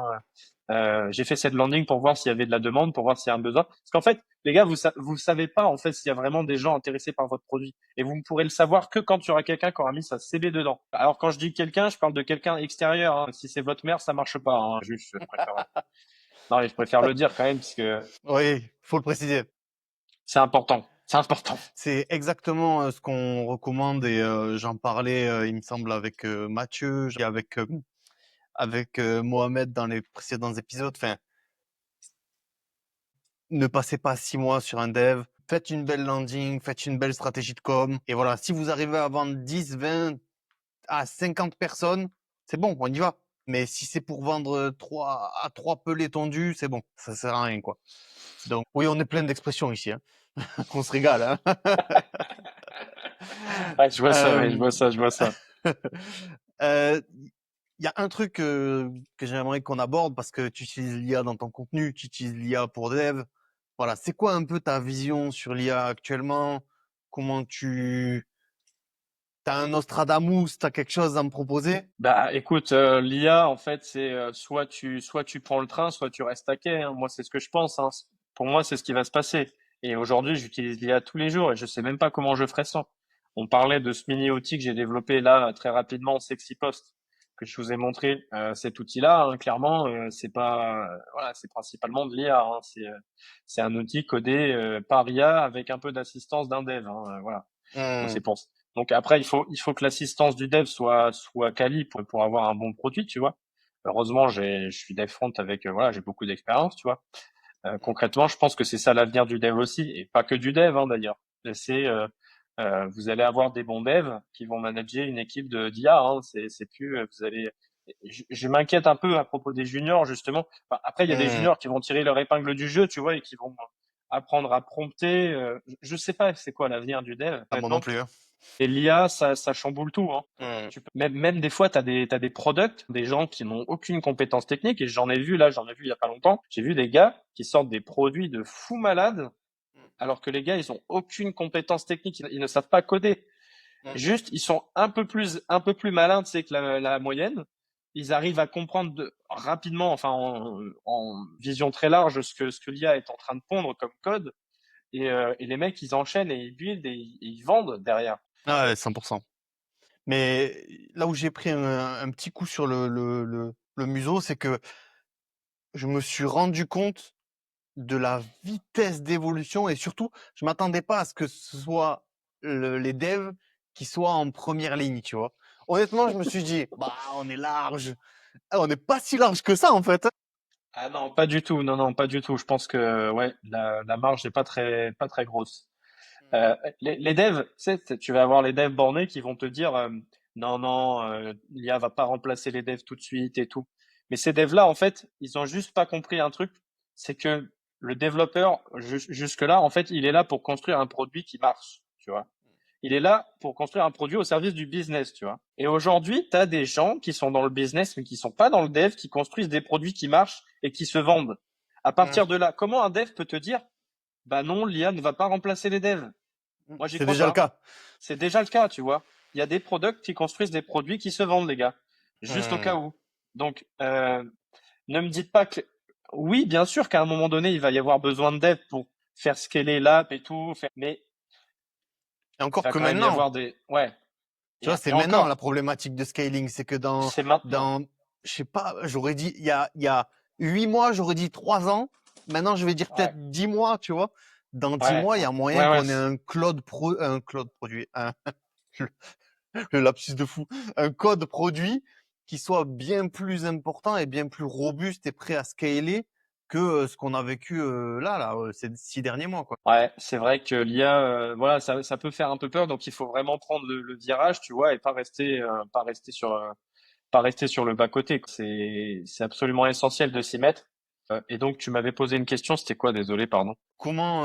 j'ai fait cette landing pour voir s'il y avait de la demande, pour voir s'il y a un besoin. Parce qu'en fait, les gars, vous savez pas en fait s'il y a vraiment des gens intéressés par votre produit. Et vous ne pourrez le savoir que quand il y aura quelqu'un qui aura mis sa CV dedans. Alors quand je dis quelqu'un, je parle de quelqu'un extérieur. Hein. Si c'est votre mère, ça marche pas. Hein. Juste, je préfère. Non, mais je préfère le dire quand même parce que oui, faut le préciser. c'est important. C'est important. C'est exactement ce qu'on recommande et j'en parlais, il me semble, avec Mathieu, et avec Mohamed dans les précédents épisodes. Enfin, ne passez pas 6 mois sur un dev. Faites une belle landing, faites une belle stratégie de com. Et voilà, si vous arrivez à vendre 10, 20 à 50 personnes, c'est bon, on y va. Mais si c'est pour vendre 3 pelés tondus, c'est bon, ça sert à rien, quoi. Donc, oui, on est plein d'expressions ici, hein. On se régale, hein. Ouais, je vois ça, ouais, je Euh, vois ça, je vois ça. euh, il y a un truc que j'aimerais qu'on aborde parce que tu utilises l'IA dans ton contenu, tu utilises l'IA pour dev. Voilà, c'est quoi un peu ta vision sur l'IA actuellement? Comment t'as un Nostradamus, t'as quelque chose à me proposer? Bah, écoute, l'IA, en fait, c'est soit tu prends le train, soit tu restes à quai. Hein. Moi, c'est ce que je pense. Hein. Pour moi, c'est ce qui va se passer. Et aujourd'hui, j'utilise l'IA tous les jours et je sais même pas comment je ferais sans. On parlait de ce mini outil que j'ai développé là très rapidement, Sexy Post, que je vous ai montré. Cet outil-là, hein, clairement, c'est pas, voilà, c'est principalement de l'IA. Hein. C'est un outil codé par IA avec un peu d'assistance d'un dev. Hein, voilà. Donc Hmm. c'est pour donc après il faut que l'assistance du dev soit quali pour avoir un bon produit, tu vois. Heureusement, je suis dev front avec voilà, j'ai beaucoup d'expérience, tu vois. Concrètement, je pense que c'est ça l'avenir du dev aussi et pas que du dev hein, d'ailleurs. C'est vous allez avoir des bons devs qui vont manager une équipe de d'IA hein, c'est plus vous allez je m'inquiète un peu à propos des juniors justement. Enfin, après il y a des Hmm. juniors qui vont tirer leur épingle du jeu, tu vois, et qui vont apprendre à prompter. Je sais pas c'est quoi l'avenir du dev, Ah, moi non honnêtement. plus, hein. Et l'IA, ça chamboule tout, hein. Hmm. Même des fois, t'as des products, des gens qui n'ont aucune compétence technique, et j'en ai vu il y a pas longtemps. J'ai vu des gars qui sortent des produits de fous malades, alors que les gars, ils ont aucune compétence technique, ils ne savent pas coder. Hmm. Juste, ils sont un peu plus malins, tu sais, que la moyenne. Ils arrivent à comprendre rapidement, enfin, en vision très large, ce que l'IA est en train de pondre comme code. Et les mecs, ils enchaînent et ils buildent et ils vendent derrière. Ah ouais, 100%. Mais là où j'ai pris un petit coup sur le museau, c'est que je me suis rendu compte de la vitesse d'évolution et surtout, je m'attendais pas à ce que ce soit les devs qui soient en première ligne, tu vois. Honnêtement, je me suis dit, bah, on est large. Ah, on n'est pas si large que ça, en fait, hein. Ah non, pas du tout. Non, non, pas du tout. Je pense que ouais, la marge n'est pas très grosse. Les devs, tu vas avoir les devs bornés qui vont te dire non, non, l'IA va pas remplacer les devs tout de suite et tout. Mais ces devs-là, en fait, ils ont juste pas compris un truc, c'est que le développeur, jusque-là, en fait, il est là pour construire un produit qui marche, tu vois. Il est là pour construire un produit au service du business, tu vois. Et aujourd'hui, tu as des gens qui sont dans le business, mais qui sont pas dans le dev, qui construisent des produits qui marchent et qui se vendent. À Mm. partir de là, comment un dev peut te dire, bah non, l'IA ne va pas remplacer les devs? Moi, j'y C'est crois déjà le pas. cas. C'est déjà le cas, tu vois. Il y a des products qui construisent des produits qui se vendent, les gars. Juste au cas Mm. où. Donc, ne me dites pas que, oui, bien sûr qu'à un moment donné, il va y avoir besoin de dev pour faire scaler l'app et tout, mais Et il encore va que quand même y maintenant, avoir ouais. tu vois, c'est Et maintenant la encore, problématique de scaling. C'est que c'est maintenant. je sais pas, j'aurais dit, il y a 8 mois, j'aurais dit 3 ans. Maintenant, je vais dire Ouais, peut-être 10 mois, tu vois. Dans 10 ouais, mois, il y a moyen ouais, ouais. qu'on ait un cloud produit, le, le lapsus de fou, un code produit qui soit bien plus important et bien plus robuste et prêt à scaler que ce qu'on a vécu ces 6 derniers mois, quoi. Ouais, c'est vrai que l'IA, voilà, ça peut faire un peu peur, donc il faut vraiment prendre le virage, tu vois, et pas rester sur le bas côté. C'est absolument essentiel de s'y mettre. Et donc, tu m'avais posé une question, c'était quoi? Désolé, pardon. Comment,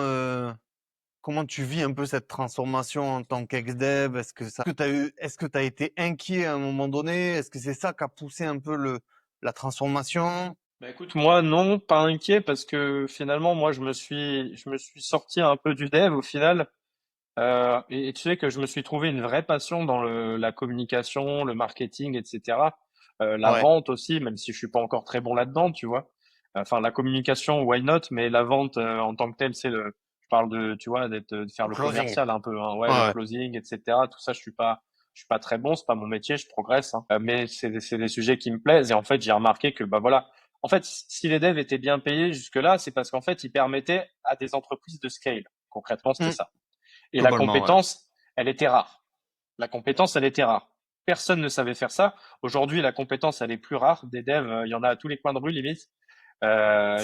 comment tu vis un peu cette transformation en tant qu'ex-dev? Est-ce que tu as été inquiet à un moment donné? Est-ce que c'est ça qui a poussé un peu la transformation? Bah écoute, moi non, pas inquiet parce que finalement, moi je me suis sorti un peu du dev au final. Et tu sais que je me suis trouvé une vraie passion dans la communication, le marketing, etc. La Ouais, vente aussi, même si je suis pas encore très bon là-dedans, tu vois. Enfin, la communication, why not, mais la vente en tant que telle, je parle de, tu vois, de faire le le closing. commercial un peu, hein, ouais, Ouais, le ouais. closing, etc. Tout ça, je suis pas très bon, c'est pas mon métier, je progresse, hein. Mais c'est des sujets qui me plaisent et en fait, j'ai remarqué que, bah voilà. En fait, si les devs étaient bien payés jusque-là, c'est parce qu'en fait, ils permettaient à des entreprises de scale. Concrètement, c'était Hmm, ça. Et la globalement, ouais. compétence, elle était rare. La compétence, elle était rare. Personne ne savait faire ça. Aujourd'hui, la compétence, elle est plus rare. Des devs, il y en a à tous les coins de rue, limite. C'est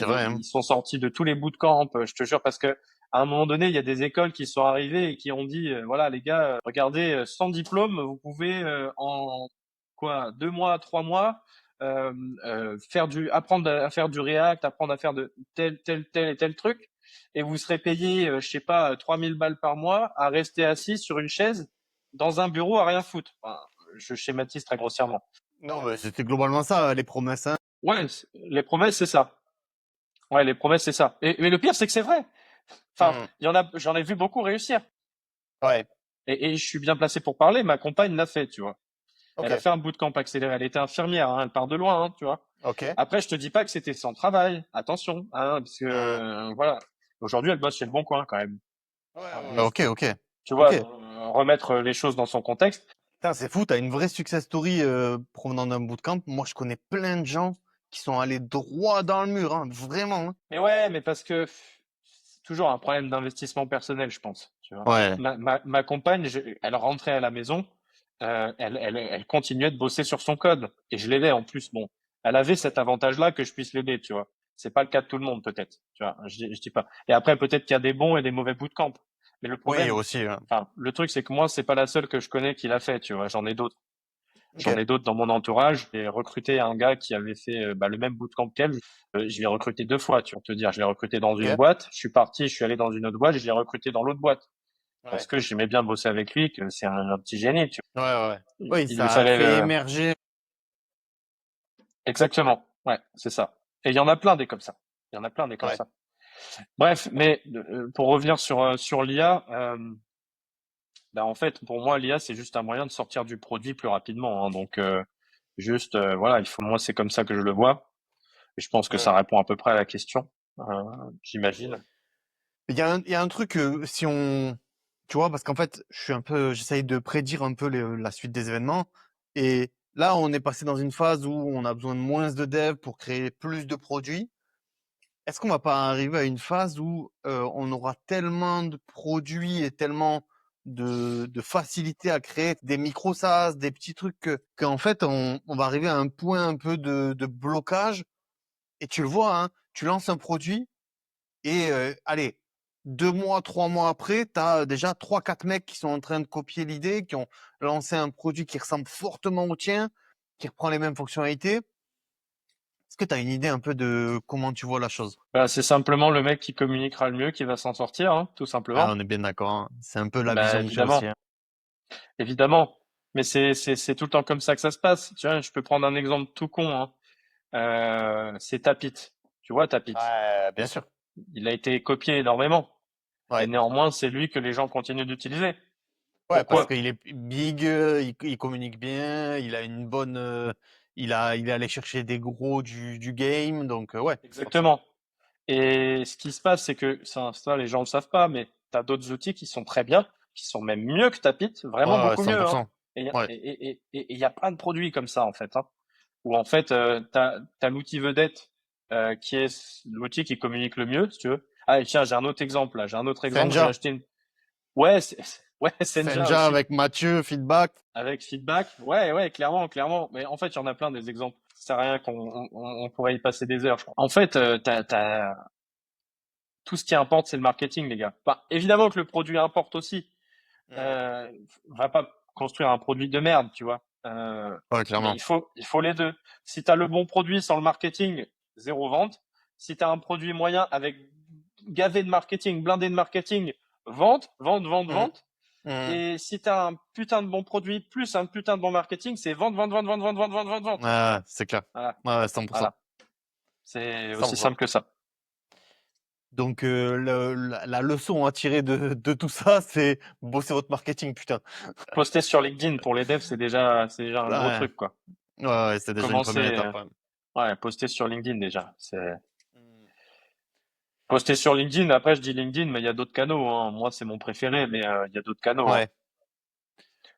vrai, hein. Ils sont sortis de tous les bootcamps, je te jure, parce que à un moment donné, il y a des écoles qui sont arrivées et qui ont dit, voilà, les gars, regardez, sans diplôme, vous pouvez en quoi, 2 mois, 3 mois, euh, apprendre à faire du React, apprendre à faire de tel et tel truc, et vous serez payé, je sais pas, 3000 balles par mois à rester assis sur une chaise dans un bureau à rien foutre. Enfin, je schématise très grossièrement. Non, mais c'était globalement ça, les promesses, hein. Ouais, les promesses, c'est ça. Ouais, les promesses, c'est ça. Mais le pire, c'est que c'est vrai. Enfin, Hmm. j'en ai vu beaucoup réussir. Ouais, Et je suis bien placé pour parler. Ma compagne l'a fait, tu vois. Elle a ok, fait un bootcamp accéléré. Elle était infirmière, hein, elle part de loin, hein, tu vois. ok. Après, je te dis pas que c'était sans travail. Attention, hein, parce que Hmm. voilà. Aujourd'hui, elle bosse chez Le Bon Coin quand même. Ouais, Enfin, ouais, juste, ok, ok. tu Ok. vois, remettre les choses dans son contexte. Putain, c'est fou, t'as une vraie success story provenant d'un bootcamp. Moi, je connais plein de gens qui sont allés droit dans le mur, hein, vraiment, hein. Mais ouais, mais parce que c'est toujours un problème d'investissement personnel, je pense. Tu vois. Ouais, Ma compagne, elle rentrait à la maison, elle continuait de bosser sur son code. Et je l'aidais en plus. Bon, elle avait cet avantage-là que je puisse l'aider, tu vois. C'est pas le cas de tout le monde, peut-être. Tu vois, je dis pas. Et après, peut-être qu'il y a des bons et des mauvais bootcamps. Mais le oui, problème, aussi, hein. enfin, le truc, c'est que moi, c'est pas la seule que je connais qui l'a fait, tu vois. J'en ai d'autres. Ok, J'en ai d'autres dans mon entourage. J'ai recruté un gars qui avait fait bah, le même bootcamp qu'elle. Je l'ai recruté 2 fois, tu vas te dire. Je l'ai recruté dans une ok. boîte. Je suis parti, je suis allé dans une autre boîte. Je l'ai recruté dans l'autre boîte parce Ouais, que j'aimais bien bosser avec lui, que c'est un petit génie. Tu ouais, ouais. vois. Oui, Il lui ça a fallait fait émerger. exactement. Ouais, c'est ça. Et il y en a plein des comme ça. Il y en a plein des comme Ouais. ça. Bref, mais pour revenir sur l'IA, bah, en fait, pour moi, l'IA c'est juste un moyen de sortir du produit plus rapidement, hein. Donc juste, voilà, moi c'est comme ça que je le vois. Et je pense que Hmm. ça répond à peu près à la question, j'imagine. Il y a un truc, si on, tu vois, parce qu'en fait, j'essaye de prédire un peu la suite des événements. Et là, on est passé dans une phase où on a besoin de moins de devs pour créer plus de produits. Est-ce qu'on va pas arriver à une phase où on aura tellement de produits et tellement de facilité à créer des micro SaaS, des petits trucs qu'en fait on va arriver à un point un peu de blocage. Et tu le vois, hein, tu lances un produit et allez, 2 mois, 3 mois après, tu as déjà trois, quatre mecs qui sont en train de copier l'idée, qui ont lancé un produit qui ressemble fortement au tien, qui reprend les mêmes fonctionnalités. Est-ce que tu as une idée un peu de comment tu vois la chose? Bah, c'est simplement le mec qui communiquera le mieux qui va s'en sortir, hein, tout Ah, simplement. on est bien d'accord, hein. C'est un peu la Bah, vision que j'ai aussi, évidemment, hein. évidemment. Mais c'est tout le temps comme ça que ça se passe. Tu vois, je peux prendre un exemple tout con, hein. C'est Tapit. Tu vois, Tapit. Ouais, bien sûr. Il a été copié énormément. Et Ouais. néanmoins, c'est lui que les gens continuent d'utiliser. Ouais, parce Pourquoi? qu'il est big, il communique bien, il a une bonne, il est allé chercher des gros du game, donc ouais, forcément. Exactement. Et ce qui se passe, c'est que ça, les gens le savent pas, mais tu as d'autres outils qui sont très bien, qui sont même mieux que Tapit, vraiment Ouais, ouais, beaucoup mieux, hein. 100%. Ouais. Et il y a plein de produits comme ça, en fait, hein, où en fait, t'as l'outil vedette, qui est l'outil qui communique le mieux, si tu veux. Ah, et tiens, j'ai un autre exemple, là. J'ai un autre exemple. J'ai Senja. acheté ouais, ouais, Senja Senja aussi. avec Mathieu, feedback. Avec feedback. Ouais, ouais, clairement, clairement. Mais en fait, il y en a plein des exemples. Ça sert à rien on pourrait y passer des heures, je crois. En fait, tout ce qui importe, c'est le marketing, les gars. Enfin, évidemment que le produit importe aussi. Mm. On va pas construire un produit de merde, tu vois. Ouais, Mais clairement. il faut les deux. Si tu as le bon produit sans le marketing, zéro vente. Si tu as un produit moyen avec gavé de marketing, blindé de marketing, vente, vente, vente, Mm. vente. Mm. Et si tu as un putain de bon produit plus un putain de bon marketing, c'est vente, vente, vente, vente, vente, vente, vente, vente, vente, vente. Ouais, c'est clair. Voilà, Ouais, 100%. voilà. C'est aussi 100%. simple que ça. Donc, la leçon à tirer de tout ça, c'est bosser votre marketing, putain. Poster sur LinkedIn pour les devs, c'est déjà un gros Ouais, truc, quoi. ouais, ouais, c'est déjà une Commencer, première étape, ouais. ouais, poster sur LinkedIn déjà. C'est Mm. poster sur LinkedIn. Après, je dis LinkedIn, mais il y a d'autres canaux, hein. Moi, c'est mon préféré, mais il y a d'autres canaux, hein. Ouais, ouais, ouais.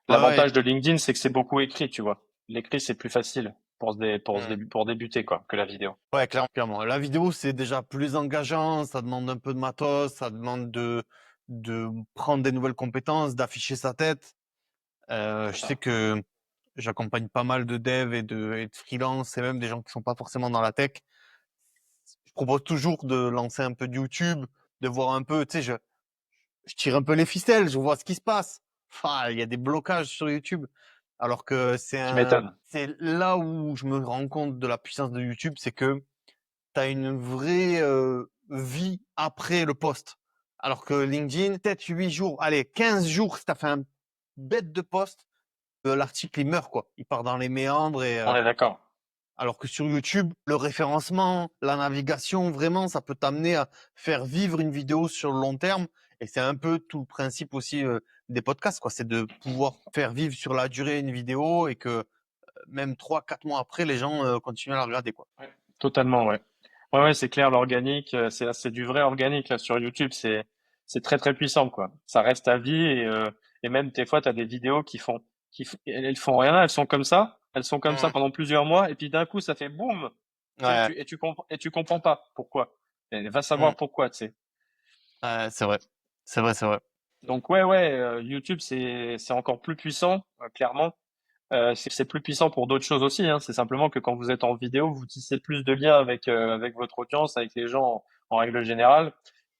L'avantage de LinkedIn, c'est que c'est beaucoup écrit, tu vois. L'écrit, c'est plus facile Mm. pour débuter, quoi, que la vidéo. Ouais, clairement, clairement. La vidéo, c'est déjà plus engageant, ça demande un peu de matos, ça demande de prendre des nouvelles compétences, d'afficher sa tête. C'est Je sais ça. que j'accompagne pas mal de devs et de freelance et même des gens qui sont pas forcément dans la tech. Je propose toujours de lancer un peu de YouTube, de voir un peu, tu sais, je tire un peu les ficelles, je vois ce qui se passe. Enfin, il y a des blocages sur YouTube. Alors que Tu m'étonnes. c'est là où je me rends compte de la puissance de YouTube, c'est que tu as une vraie vie après le post. Alors que LinkedIn, peut-être 8 jours, allez, 15 jours, si tu as fait un bête de post, l'article il meurt quoi. Il part dans les méandres On est d'accord. alors que sur YouTube, le référencement, la navigation, vraiment, ça peut t'amener à faire vivre une vidéo sur le long terme. Et c'est un peu tout le principe aussi des podcasts, quoi. C'est de pouvoir faire vivre sur la durée une vidéo et que même 3, 4 mois après, les gens continuent à la regarder, quoi. Ouais. Totalement, ouais. Ouais, ouais, c'est clair, l'organique, c'est du vrai organique, là, sur YouTube, c'est très, très puissant, quoi. Ça reste à vie et même, des fois, t'as des vidéos elles font rien, elles sont comme ça Mm. pendant plusieurs mois, et puis d'un coup, ça fait boum! Tu sais, Ouais, tu comprends pas pourquoi. Et va mm. savoir pourquoi, tu sais. Ouais, c'est vrai. C'est vrai, c'est vrai. Donc, ouais, ouais, YouTube, c'est encore plus puissant, clairement. C'est plus puissant pour d'autres choses aussi, hein. C'est simplement que quand vous êtes en vidéo, vous tissez plus de liens avec votre audience, avec les gens en règle générale.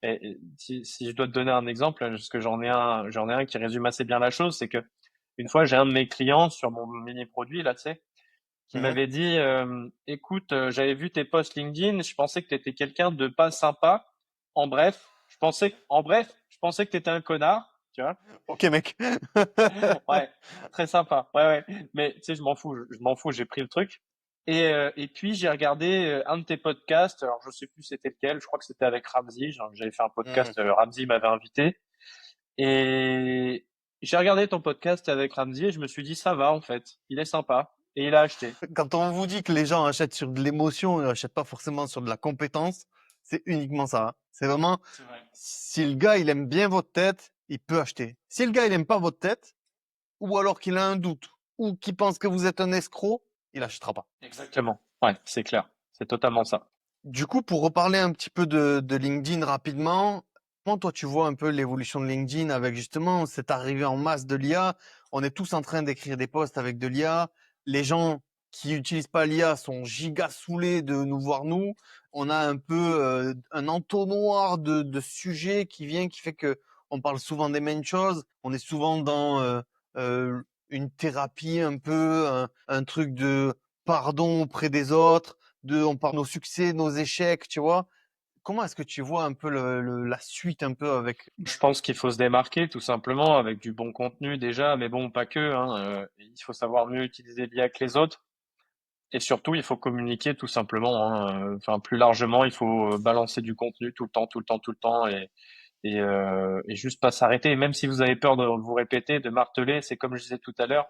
Et si je dois te donner un exemple, parce que j'en ai un qui résume assez bien la chose, c'est que une fois, j'ai un de mes clients sur mon mini produit là, tu sais, qui Mhm. m'avait dit, écoute, j'avais vu tes posts LinkedIn, je pensais que tu étais quelqu'un de pas sympa. En bref, je pensais que tu étais un connard, tu vois. Ok, mec. Ouais, très sympa. Ouais, ouais. Mais tu sais, je m'en fous, j'ai pris le truc. Et puis j'ai regardé un de tes podcasts. Alors je sais plus c'était lequel. Je crois que c'était avec Ramsey. J'avais fait un Mm. podcast. Ramsey m'avait invité. Et j'ai regardé ton podcast avec Ramsey et je me suis dit ça va en fait. Il est sympa. Et il a acheté. Quand on vous dit que les gens achètent sur de l'émotion, ils n'achètent pas forcément sur de la compétence, c'est uniquement ça, hein. C'est vraiment, C'est vrai. si le gars, il aime bien votre tête, il peut acheter. Si le gars, il aime pas votre tête, ou alors qu'il a un doute, ou qu'il pense que vous êtes un escroc, il achètera pas. Exactement. Ouais, c'est clair. C'est totalement ça. Du coup, pour reparler un petit peu de LinkedIn rapidement, comment toi tu vois un peu l'évolution de LinkedIn avec justement cette arrivée en masse de l'IA? On est tous en train d'écrire des posts avec de l'IA. Les gens qui utilisent pas l'IA sont giga saoulés de nous voir nous. On a un peu un entonnoir de sujets qui vient, qui fait que on parle souvent des mêmes choses. On est souvent dans euh, une thérapie un peu, un truc de pardon auprès des autres on parle de nos succès, nos échecs, tu vois. Comment est-ce que tu vois un peu la suite un peu avec. Je pense qu'il faut se démarquer tout simplement avec du bon contenu déjà, mais bon, pas que, hein. Il faut savoir mieux utiliser l'IA que les autres. Et surtout, il faut communiquer tout simplement, hein. Enfin, plus largement, il faut balancer du contenu tout le temps, tout le temps, tout le temps, et juste pas s'arrêter. Et même si vous avez peur de vous répéter, de marteler, c'est comme je disais tout à l'heure,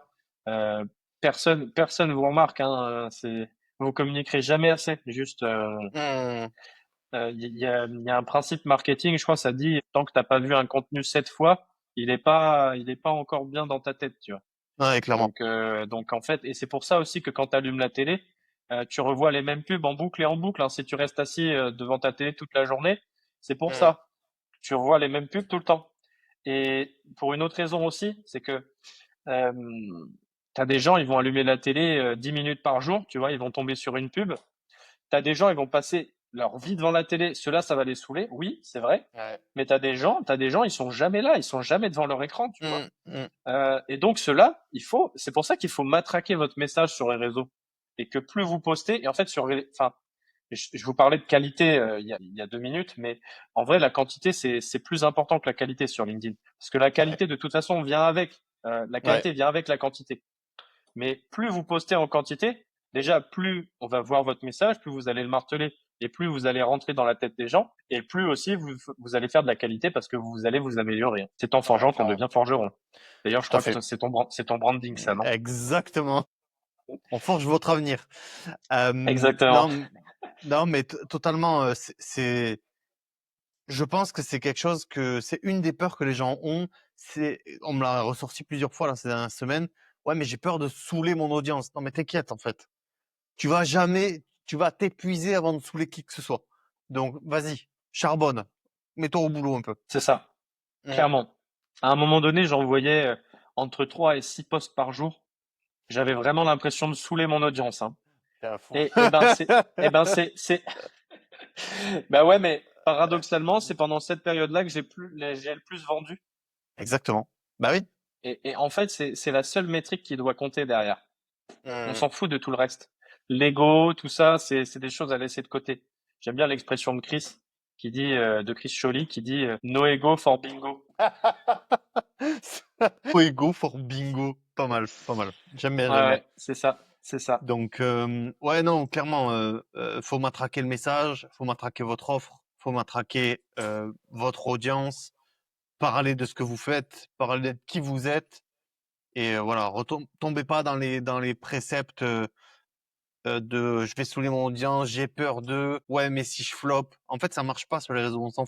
euh, personne vous remarque, hein. Vous communiquerez jamais assez. Juste, Hmm, il y a un principe marketing, je crois, ça dit tant que t'as pas vu un contenu 7 fois, il est pas encore bien dans ta tête, tu vois. ouais, clairement. Donc en fait, et c'est pour ça aussi que quand tu allumes la télé, tu revois les mêmes pubs en boucle et en boucle, hein. Si tu restes assis devant ta télé toute la journée, c'est pour Hmm, ça. Tu revois les mêmes pubs tout le temps. Et pour une autre raison aussi, c'est que euh, tu as des gens, ils vont allumer la télé 10 minutes par jour, tu vois, ils vont tomber sur une pub. Tu as des gens, ils vont passer leur vie devant la télé. Ceux-là, ça va les saouler, oui, c'est vrai. ouais, Mais t'as des gens, ils sont jamais là, ils sont jamais devant leur écran, tu vois. hmm. Et donc cela, c'est pour ça qu'il faut matraquer votre message sur les réseaux et que plus vous postez, et en fait enfin, je vous parlais de qualité il y a 2 minutes, mais en vrai la quantité c'est plus important que la qualité sur LinkedIn parce que la Ouais, qualité de toute façon vient avec la ouais, qualité vient avec la quantité. Mais plus vous postez en quantité, déjà plus on va voir votre message, plus vous allez le marteler, et plus vous allez rentrer dans la tête des gens, et plus aussi vous allez faire de la qualité parce que vous allez vous améliorer. C'est en Ouais, forgeant qu'on clairement. devient forgeron. D'ailleurs, je Tout à crois que fait. c'est ton branding, ça, non? Exactement. On forge votre avenir. Exactement. Non, non, mais totalement. Je pense que c'est quelque chose que c'est une des peurs que les gens ont. On me l'a ressorti plusieurs fois là ces dernières semaines. Ouais, mais j'ai peur de saouler mon audience. Non, mais t'inquiète en fait. Tu vas t'épuiser avant de saouler qui que ce soit. Donc, vas-y, charbonne. Mets-toi au boulot un peu. C'est ça, Mm. clairement. À un moment donné, j'envoyais entre 3 et 6 posts par jour. J'avais vraiment l'impression de saouler mon audience, hein. T'es un fou. Et ben c'est, bah ouais, mais paradoxalement, c'est pendant cette période-là que j'ai le plus vendu. Exactement. Bah oui. Et en fait, c'est la seule métrique qui doit compter derrière. On Mm. s'en fout de tout le reste. L'ego, tout ça, c'est des choses à laisser de côté. J'aime bien l'expression de Chris, de Chris Choly, qui dit no ego for bingo. Fuego for bingo. Pas mal, pas mal. J'aime bien, Ouais, j'aime bien. ouais, c'est ça, c'est ça. Donc, ouais, non, clairement, faut matraquer le message, faut matraquer votre offre, faut matraquer votre audience, parler de ce que vous faites, parler de qui vous êtes, et voilà, tombez pas dans les préceptes de je vais saouler mon audience, j'ai peur de, ouais, mais si je flop, en fait, ça marche pas sur les réseaux, on s'en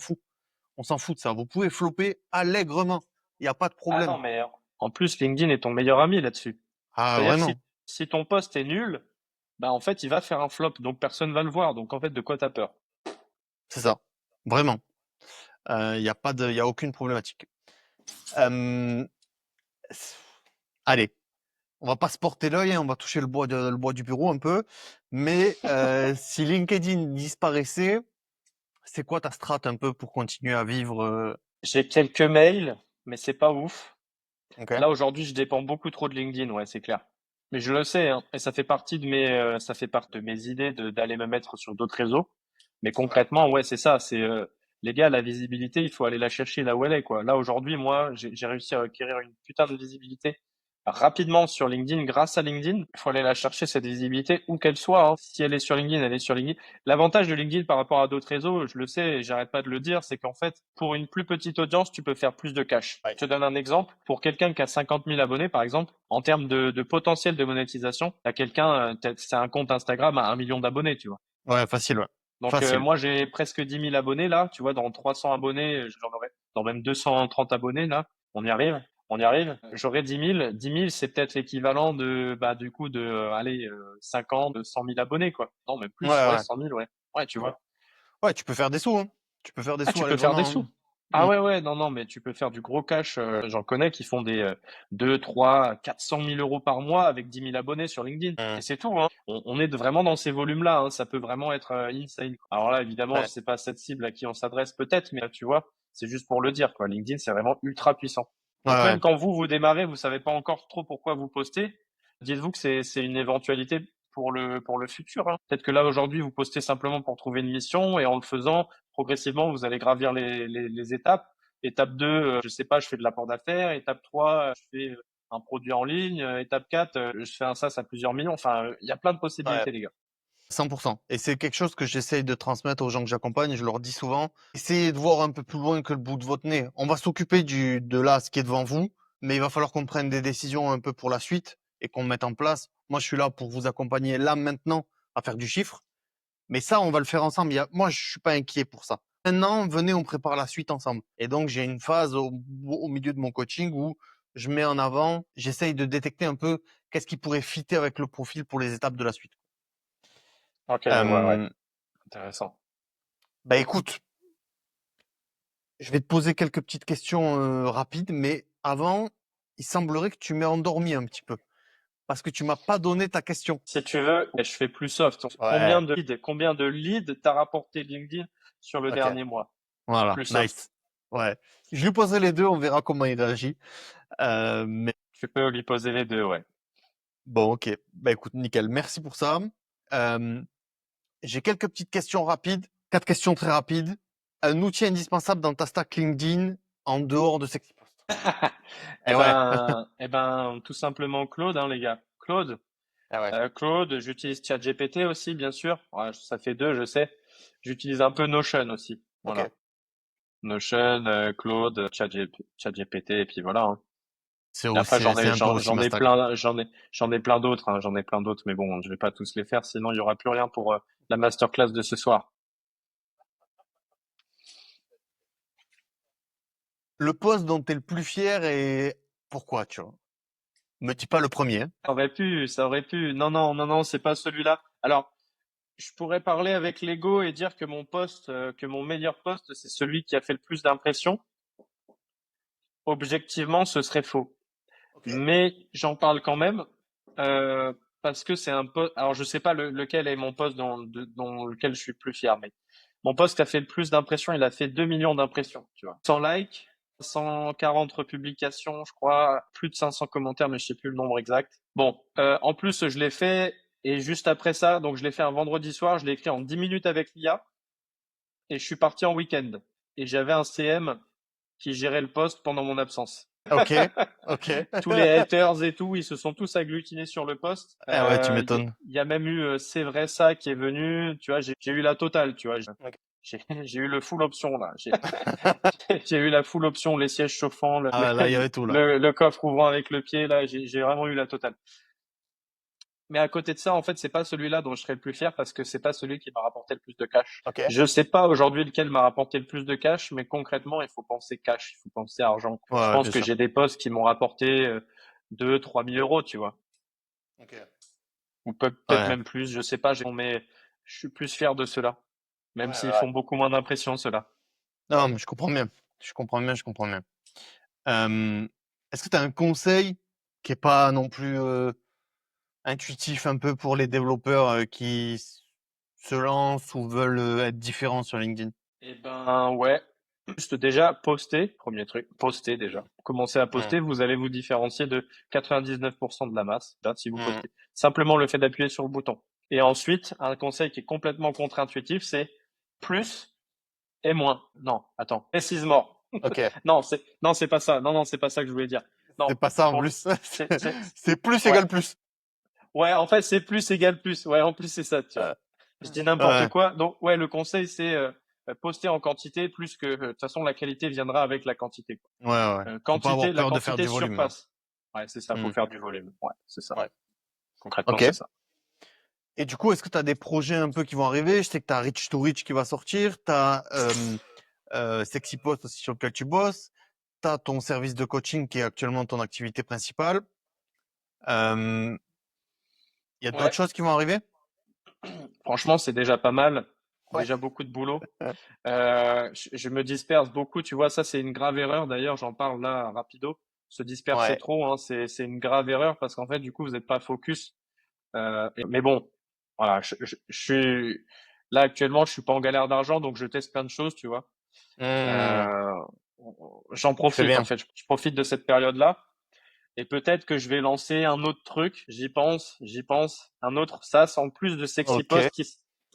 fout de ça. Vous pouvez flopper allègrement, il y a pas de Ah problème. non, mais en plus, LinkedIn est ton meilleur ami là-dessus. Ah, C'est-à-dire que vraiment, si ton post est nul, bah en fait, il va faire un flop, donc personne va le voir. Donc en fait, de quoi t'as peur? c'est ça, vraiment. Il y a aucune problématique. Euh, allez. On va pas se porter l'œil, hein, on va toucher le bois du bureau un peu. Mais si LinkedIn disparaissait, c'est quoi ta strat un peu pour continuer à vivre J'ai quelques mails, mais c'est pas ouf. Ok. Là, aujourd'hui, je dépends beaucoup trop de LinkedIn, ouais, c'est clair. Mais je le sais, hein, et ça fait partie de mes idées d'aller me mettre sur d'autres réseaux. Mais Ouais. concrètement, ouais, c'est ça, les gars, la visibilité, il faut aller la chercher là où elle est, quoi. Là, aujourd'hui, moi, j'ai réussi à acquérir une putain de visibilité rapidement sur LinkedIn grâce à LinkedIn. Il faut aller la chercher, cette visibilité, où qu'elle soit, hein. Si elle est sur LinkedIn, elle est sur LinkedIn. L'avantage de LinkedIn par rapport à d'autres réseaux, je le sais et j'arrête pas de le dire, c'est qu'en fait, pour une plus petite audience, tu peux faire plus de cash. Ouais. Je te donne un exemple. Pour quelqu'un qui a 50 000 abonnés, par exemple, en termes de potentiel de monétisation, t'as c'est un compte Instagram à 1 million d'abonnés, tu vois. Ouais, facile, ouais. Donc, Facile. moi, j'ai presque 10 000 abonnés là, tu vois, dans 300 abonnés, j'en aurai, dans même 230 abonnés là, on y arrive. On y arrive. J'aurai 10 000. 10 000, c'est peut-être l'équivalent du coup, allez, 50, de 100 000 abonnés, quoi. Non, mais Ouais, plus, ouais, ouais. 100 000, ouais. Ouais, tu vois. Ouais, tu peux faire des sous, hein. Tu peux faire des Ah, sous tu peux faire des allègrement, sous. hein. Ah Mm. ouais, ouais, non, non, mais tu peux faire du gros cash. J'en connais qui font des 2, 3, 400 000 euros par mois avec 10 000 abonnés sur LinkedIn. Et Mm. c'est tout, hein. On est vraiment dans ces volumes-là, hein. Ça peut vraiment être insane. Alors là, évidemment, Ouais. c'est pas cette cible à qui on s'adresse peut-être, mais tu vois, c'est juste pour le dire, quoi. LinkedIn, c'est vraiment ultra puissant. Ouais, Donc ouais. même quand vous démarrez, vous savez pas encore trop pourquoi vous postez, dites-vous que c'est une éventualité pour le futur, hein. Peut-être que là, aujourd'hui, vous postez simplement pour trouver une mission et en le faisant, progressivement, vous allez gravir les étapes. Étape 2, je sais pas, je fais de l'apport d'affaires. Étape 3, je fais un produit en ligne. Étape 4, je fais un SaaS à plusieurs millions. Enfin, il y a plein de Ouais. possibilités, les gars. 100%. Et c'est quelque chose que j'essaye de transmettre aux gens que j'accompagne. Je leur dis souvent, essayez de voir un peu plus loin que le bout de votre nez. On va s'occuper de là, ce qui est devant vous, mais il va falloir qu'on prenne des décisions un peu pour la suite et qu'on mette en place. Moi, je suis là pour vous accompagner là, maintenant, à faire du chiffre. Mais ça, on va le faire ensemble. Moi, je suis pas inquiet pour ça. Maintenant, venez, on prépare la suite ensemble. Et donc, j'ai une phase au milieu de mon coaching où je mets en avant, j'essaye de détecter un peu qu'est-ce qui pourrait fitter avec le profil pour les étapes de la suite. Ok, je vois, ouais. Euh, Intéressant. Bah écoute, je vais te poser quelques petites questions rapides, mais avant, il semblerait que tu m'aies endormi un petit peu, parce que tu m'as pas donné ta question. Si tu veux, je fais plus soft. Ouais, Combien de leads t'as rapporté LinkedIn sur le ok, dernier mois? voilà, Plus soft. nice. Ouais, je lui poserai les deux, on verra comment il réagit. Mais Tu peux lui poser les deux, ouais. bon, ok. Bah écoute, nickel. Merci pour ça. Euh, j'ai quelques petites questions rapides, quatre questions très rapides. Un outil indispensable dans ta stack LinkedIn en dehors de Sexypost. Eh ouais. Tout simplement Claude, hein, les gars. Claude, Ah ouais. Claude, j'utilise ChatGPT aussi, bien sûr. Ouais, ça fait deux, je sais. J'utilise un peu Notion aussi. Ok. Voilà. Notion, Claude, ChatGPT, et puis voilà, hein. C'est Et après, c'est un peu aussi ma stack. j'en ai plein d'autres, hein, j'en ai plein d'autres, mais bon, je vais pas tous les faire, sinon il y aura plus rien pour la masterclass de ce soir. Le poste dont tu es le plus fier et pourquoi, tu vois? Me dis pas le premier, hein. Ça aurait pu. Non, non, non, non, c'est pas celui-là. Alors, je pourrais parler avec l'ego et dire que que mon meilleur poste, c'est celui qui a fait le plus d'impressions. Objectivement, ce serait faux. Ok. Mais j'en parle quand même, parce que c'est un poste. Alors, je sais pas lequel est mon poste dans lequel je suis le plus fier, mais mon poste qui a fait le plus d'impressions, il a fait 2 millions d'impressions, tu vois. 100 likes, 140 republications, je crois, plus de 500 commentaires, mais je sais plus le nombre exact. Bon, en plus, je l'ai fait, et juste après ça, donc je l'ai fait un vendredi soir, je l'ai écrit en 10 minutes avec l'IA, et je suis parti en week-end. Et j'avais un CM qui gérait le poste pendant mon absence. Ok. Ok. Tous les haters et tout, ils se sont tous agglutinés sur le poste. Ah ouais, tu Il m'étonnes. y a même eu C'est vrai ça qui est venu. Tu vois, j'ai eu la totale. Tu vois, Ok. j'ai eu le full option là. J'ai eu la full option, les sièges chauffants, Ah là, il y avait tout là. le coffre ouvrant avec le pied là. J'ai vraiment eu la totale. Mais à côté de ça, en fait, c'est pas celui-là dont je serais le plus fier parce que c'est pas celui qui m'a rapporté le plus de cash. Ok. Je sais pas aujourd'hui lequel m'a rapporté le plus de cash, mais concrètement, il faut penser cash, il faut penser argent. Ouais, Je ouais, pense bien que sûr. j'ai des postes qui m'ont rapporté 2, 3 000 euros, tu vois. Ok. Ou peut-être Ouais. même plus, je sais pas, mais je suis plus fier de ceux-là. Ouais, Même s'ils ouais. font beaucoup moins d'impression, ceux-là. Non, mais je comprends bien. Je comprends bien, je comprends bien. Euh, Est-ce que tu as un conseil qui est pas non plus intuitif un peu pour les développeurs qui se lancent ou veulent être différents sur LinkedIn? Eh ben, ouais. Juste déjà, poster, premier truc, poster déjà. Commencez à Mm. poster, vous allez vous différencier de 99% de la masse, là, si vous Mm. postez. Simplement le fait d'appuyer sur le bouton. Et ensuite, un conseil qui est complètement contre-intuitif, c'est plus et moins. Non, attends, précisément. Ok. Non, c'est pas ça. Non, non, c'est pas ça que je voulais dire. C'est Non, pas ça en pour le, plus. c'est, C'est plus ouais, égal plus. ouais, en fait, c'est plus égal plus. Ouais, en plus, c'est ça, tu vois. Euh, Je dis n'importe ouais, quoi. Donc, ouais, le conseil, c'est poster en quantité plus que, de toute façon, la qualité viendra avec la quantité, quoi. ouais, ouais. Faut pas avoir La peur de faire quantité du volume là. surpasse. Ouais, c'est ça, faut Mm. faire du volume. Ouais, c'est ça. Ouais. Concrètement, Ok. c'est ça. Et du coup, est-ce que tu as des projets un peu qui vont arriver? Je sais que tu as Rich to Rich qui va sortir, tu as Sexy Post aussi sur lequel tu bosses, tu as ton service de coaching qui est actuellement ton activité principale. Il y a d'autres Ouais, choses qui vont arriver? franchement, c'est déjà pas mal. Ouais. Déjà beaucoup de boulot. Je me disperse beaucoup, tu vois, ça c'est une grave erreur. D'ailleurs, j'en parle là rapido. Se disperser Ouais. trop, hein, c'est une grave erreur parce qu'en fait, du coup, vous n'êtes pas focus. Mais bon, voilà, je suis là actuellement, je suis pas en galère d'argent, donc je teste plein de choses, tu vois. Hmm. Euh, J'en Tu fais profite en bien. fait, je profite de cette période-là et peut-être que je vais lancer un autre truc. J'y pense, un autre SaaS en plus de Ok. SexyPost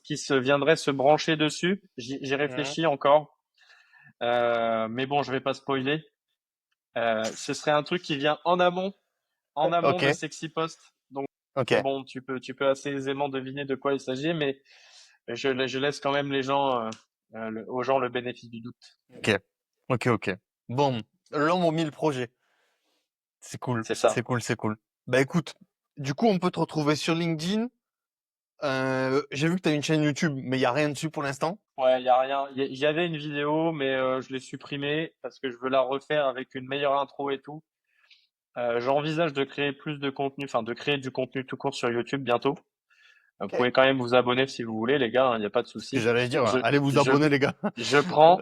qui se viendrait se brancher dessus. J'y Hmm. réfléchis encore, mais bon, je vais pas spoiler. Ce serait un truc qui vient en amont Ok. de SexyPost. Donc Ok. bon, tu peux assez aisément deviner de quoi il s'agit, mais je laisse quand même aux gens le bénéfice du doute. Ok. Ok. Ok. Bon. L'homme aux 1000 projets. C'est cool. C'est C'est ça. cool. C'est cool. Bah écoute, du coup, on peut te retrouver sur LinkedIn. J'ai vu que tu as une chaîne YouTube, mais il y a rien dessus pour l'instant. Ouais, il y a rien. Il y avait une vidéo, mais je l'ai supprimée parce que je veux la refaire avec une meilleure intro et tout. J'envisage de créer plus de contenu, enfin de créer du contenu tout court sur YouTube bientôt. Vous Ok. pouvez quand même vous abonner si vous voulez, les gars, il n'y a pas de Ce que souci. j'allais dire, allez vous Je, abonner, les gars. je prends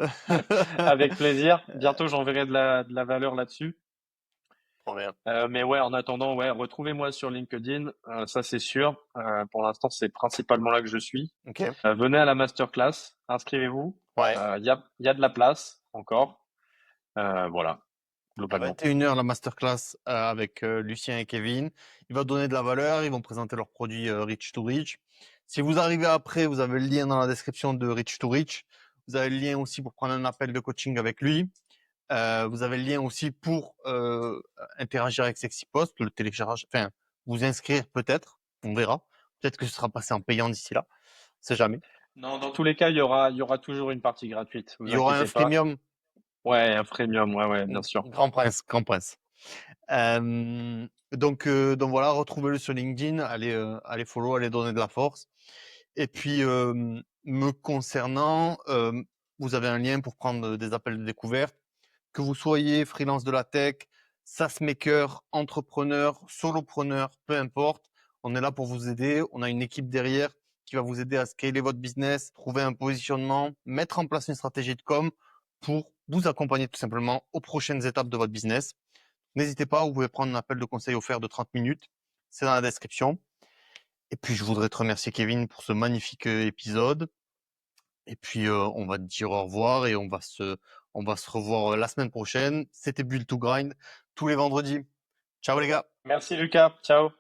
avec plaisir. Bientôt, j'enverrai de la valeur là-dessus. Trop bien. Mais ouais, en attendant, ouais, retrouvez-moi sur LinkedIn, ça c'est sûr. Pour l'instant, c'est principalement là que je suis. Ok. Venez à la masterclass, inscrivez-vous. Ouais. Il y a de la place encore. Voilà, À globalement. 21h, la masterclass avec Lucien et Kevin. Il va donner de la valeur, ils vont présenter leurs produits Rich to Rich. Si vous arrivez après, vous avez le lien dans la description de Rich to Rich. Vous avez le lien aussi pour prendre un appel de coaching avec lui. Vous avez le lien aussi pour interagir avec SexyPost, le télécharge, enfin, vous inscrire peut-être, on verra. Peut-être que ce sera passé en payant d'ici là, on sait jamais. Non, dans tous les cas, il y aura toujours une partie gratuite. Il Vous y aura un inquiétez pas. freemium. Ouais, un freemium. Ouais, ouais, bien sûr. Grand prince, grand prince. Donc voilà, retrouvez-le sur LinkedIn, allez follow, allez donner de la force. Et puis, me concernant, vous avez un lien pour prendre des appels de découverte. Que vous soyez freelance de la tech, SaaS maker, entrepreneur, solopreneur, peu importe, on est là pour vous aider. On a une équipe derrière qui va vous aider à scaler votre business, trouver un positionnement, mettre en place une stratégie de com pour vous accompagner tout simplement aux prochaines étapes de votre business. N'hésitez pas, vous pouvez prendre un appel de conseil offert de 30 minutes. C'est dans la description. Et puis, je voudrais te remercier, Kevin, pour ce magnifique épisode. Et puis, on va te dire au revoir et on va se revoir la semaine prochaine. C'était Build to Grind tous les vendredis. Ciao les gars. Merci Lucas. Ciao.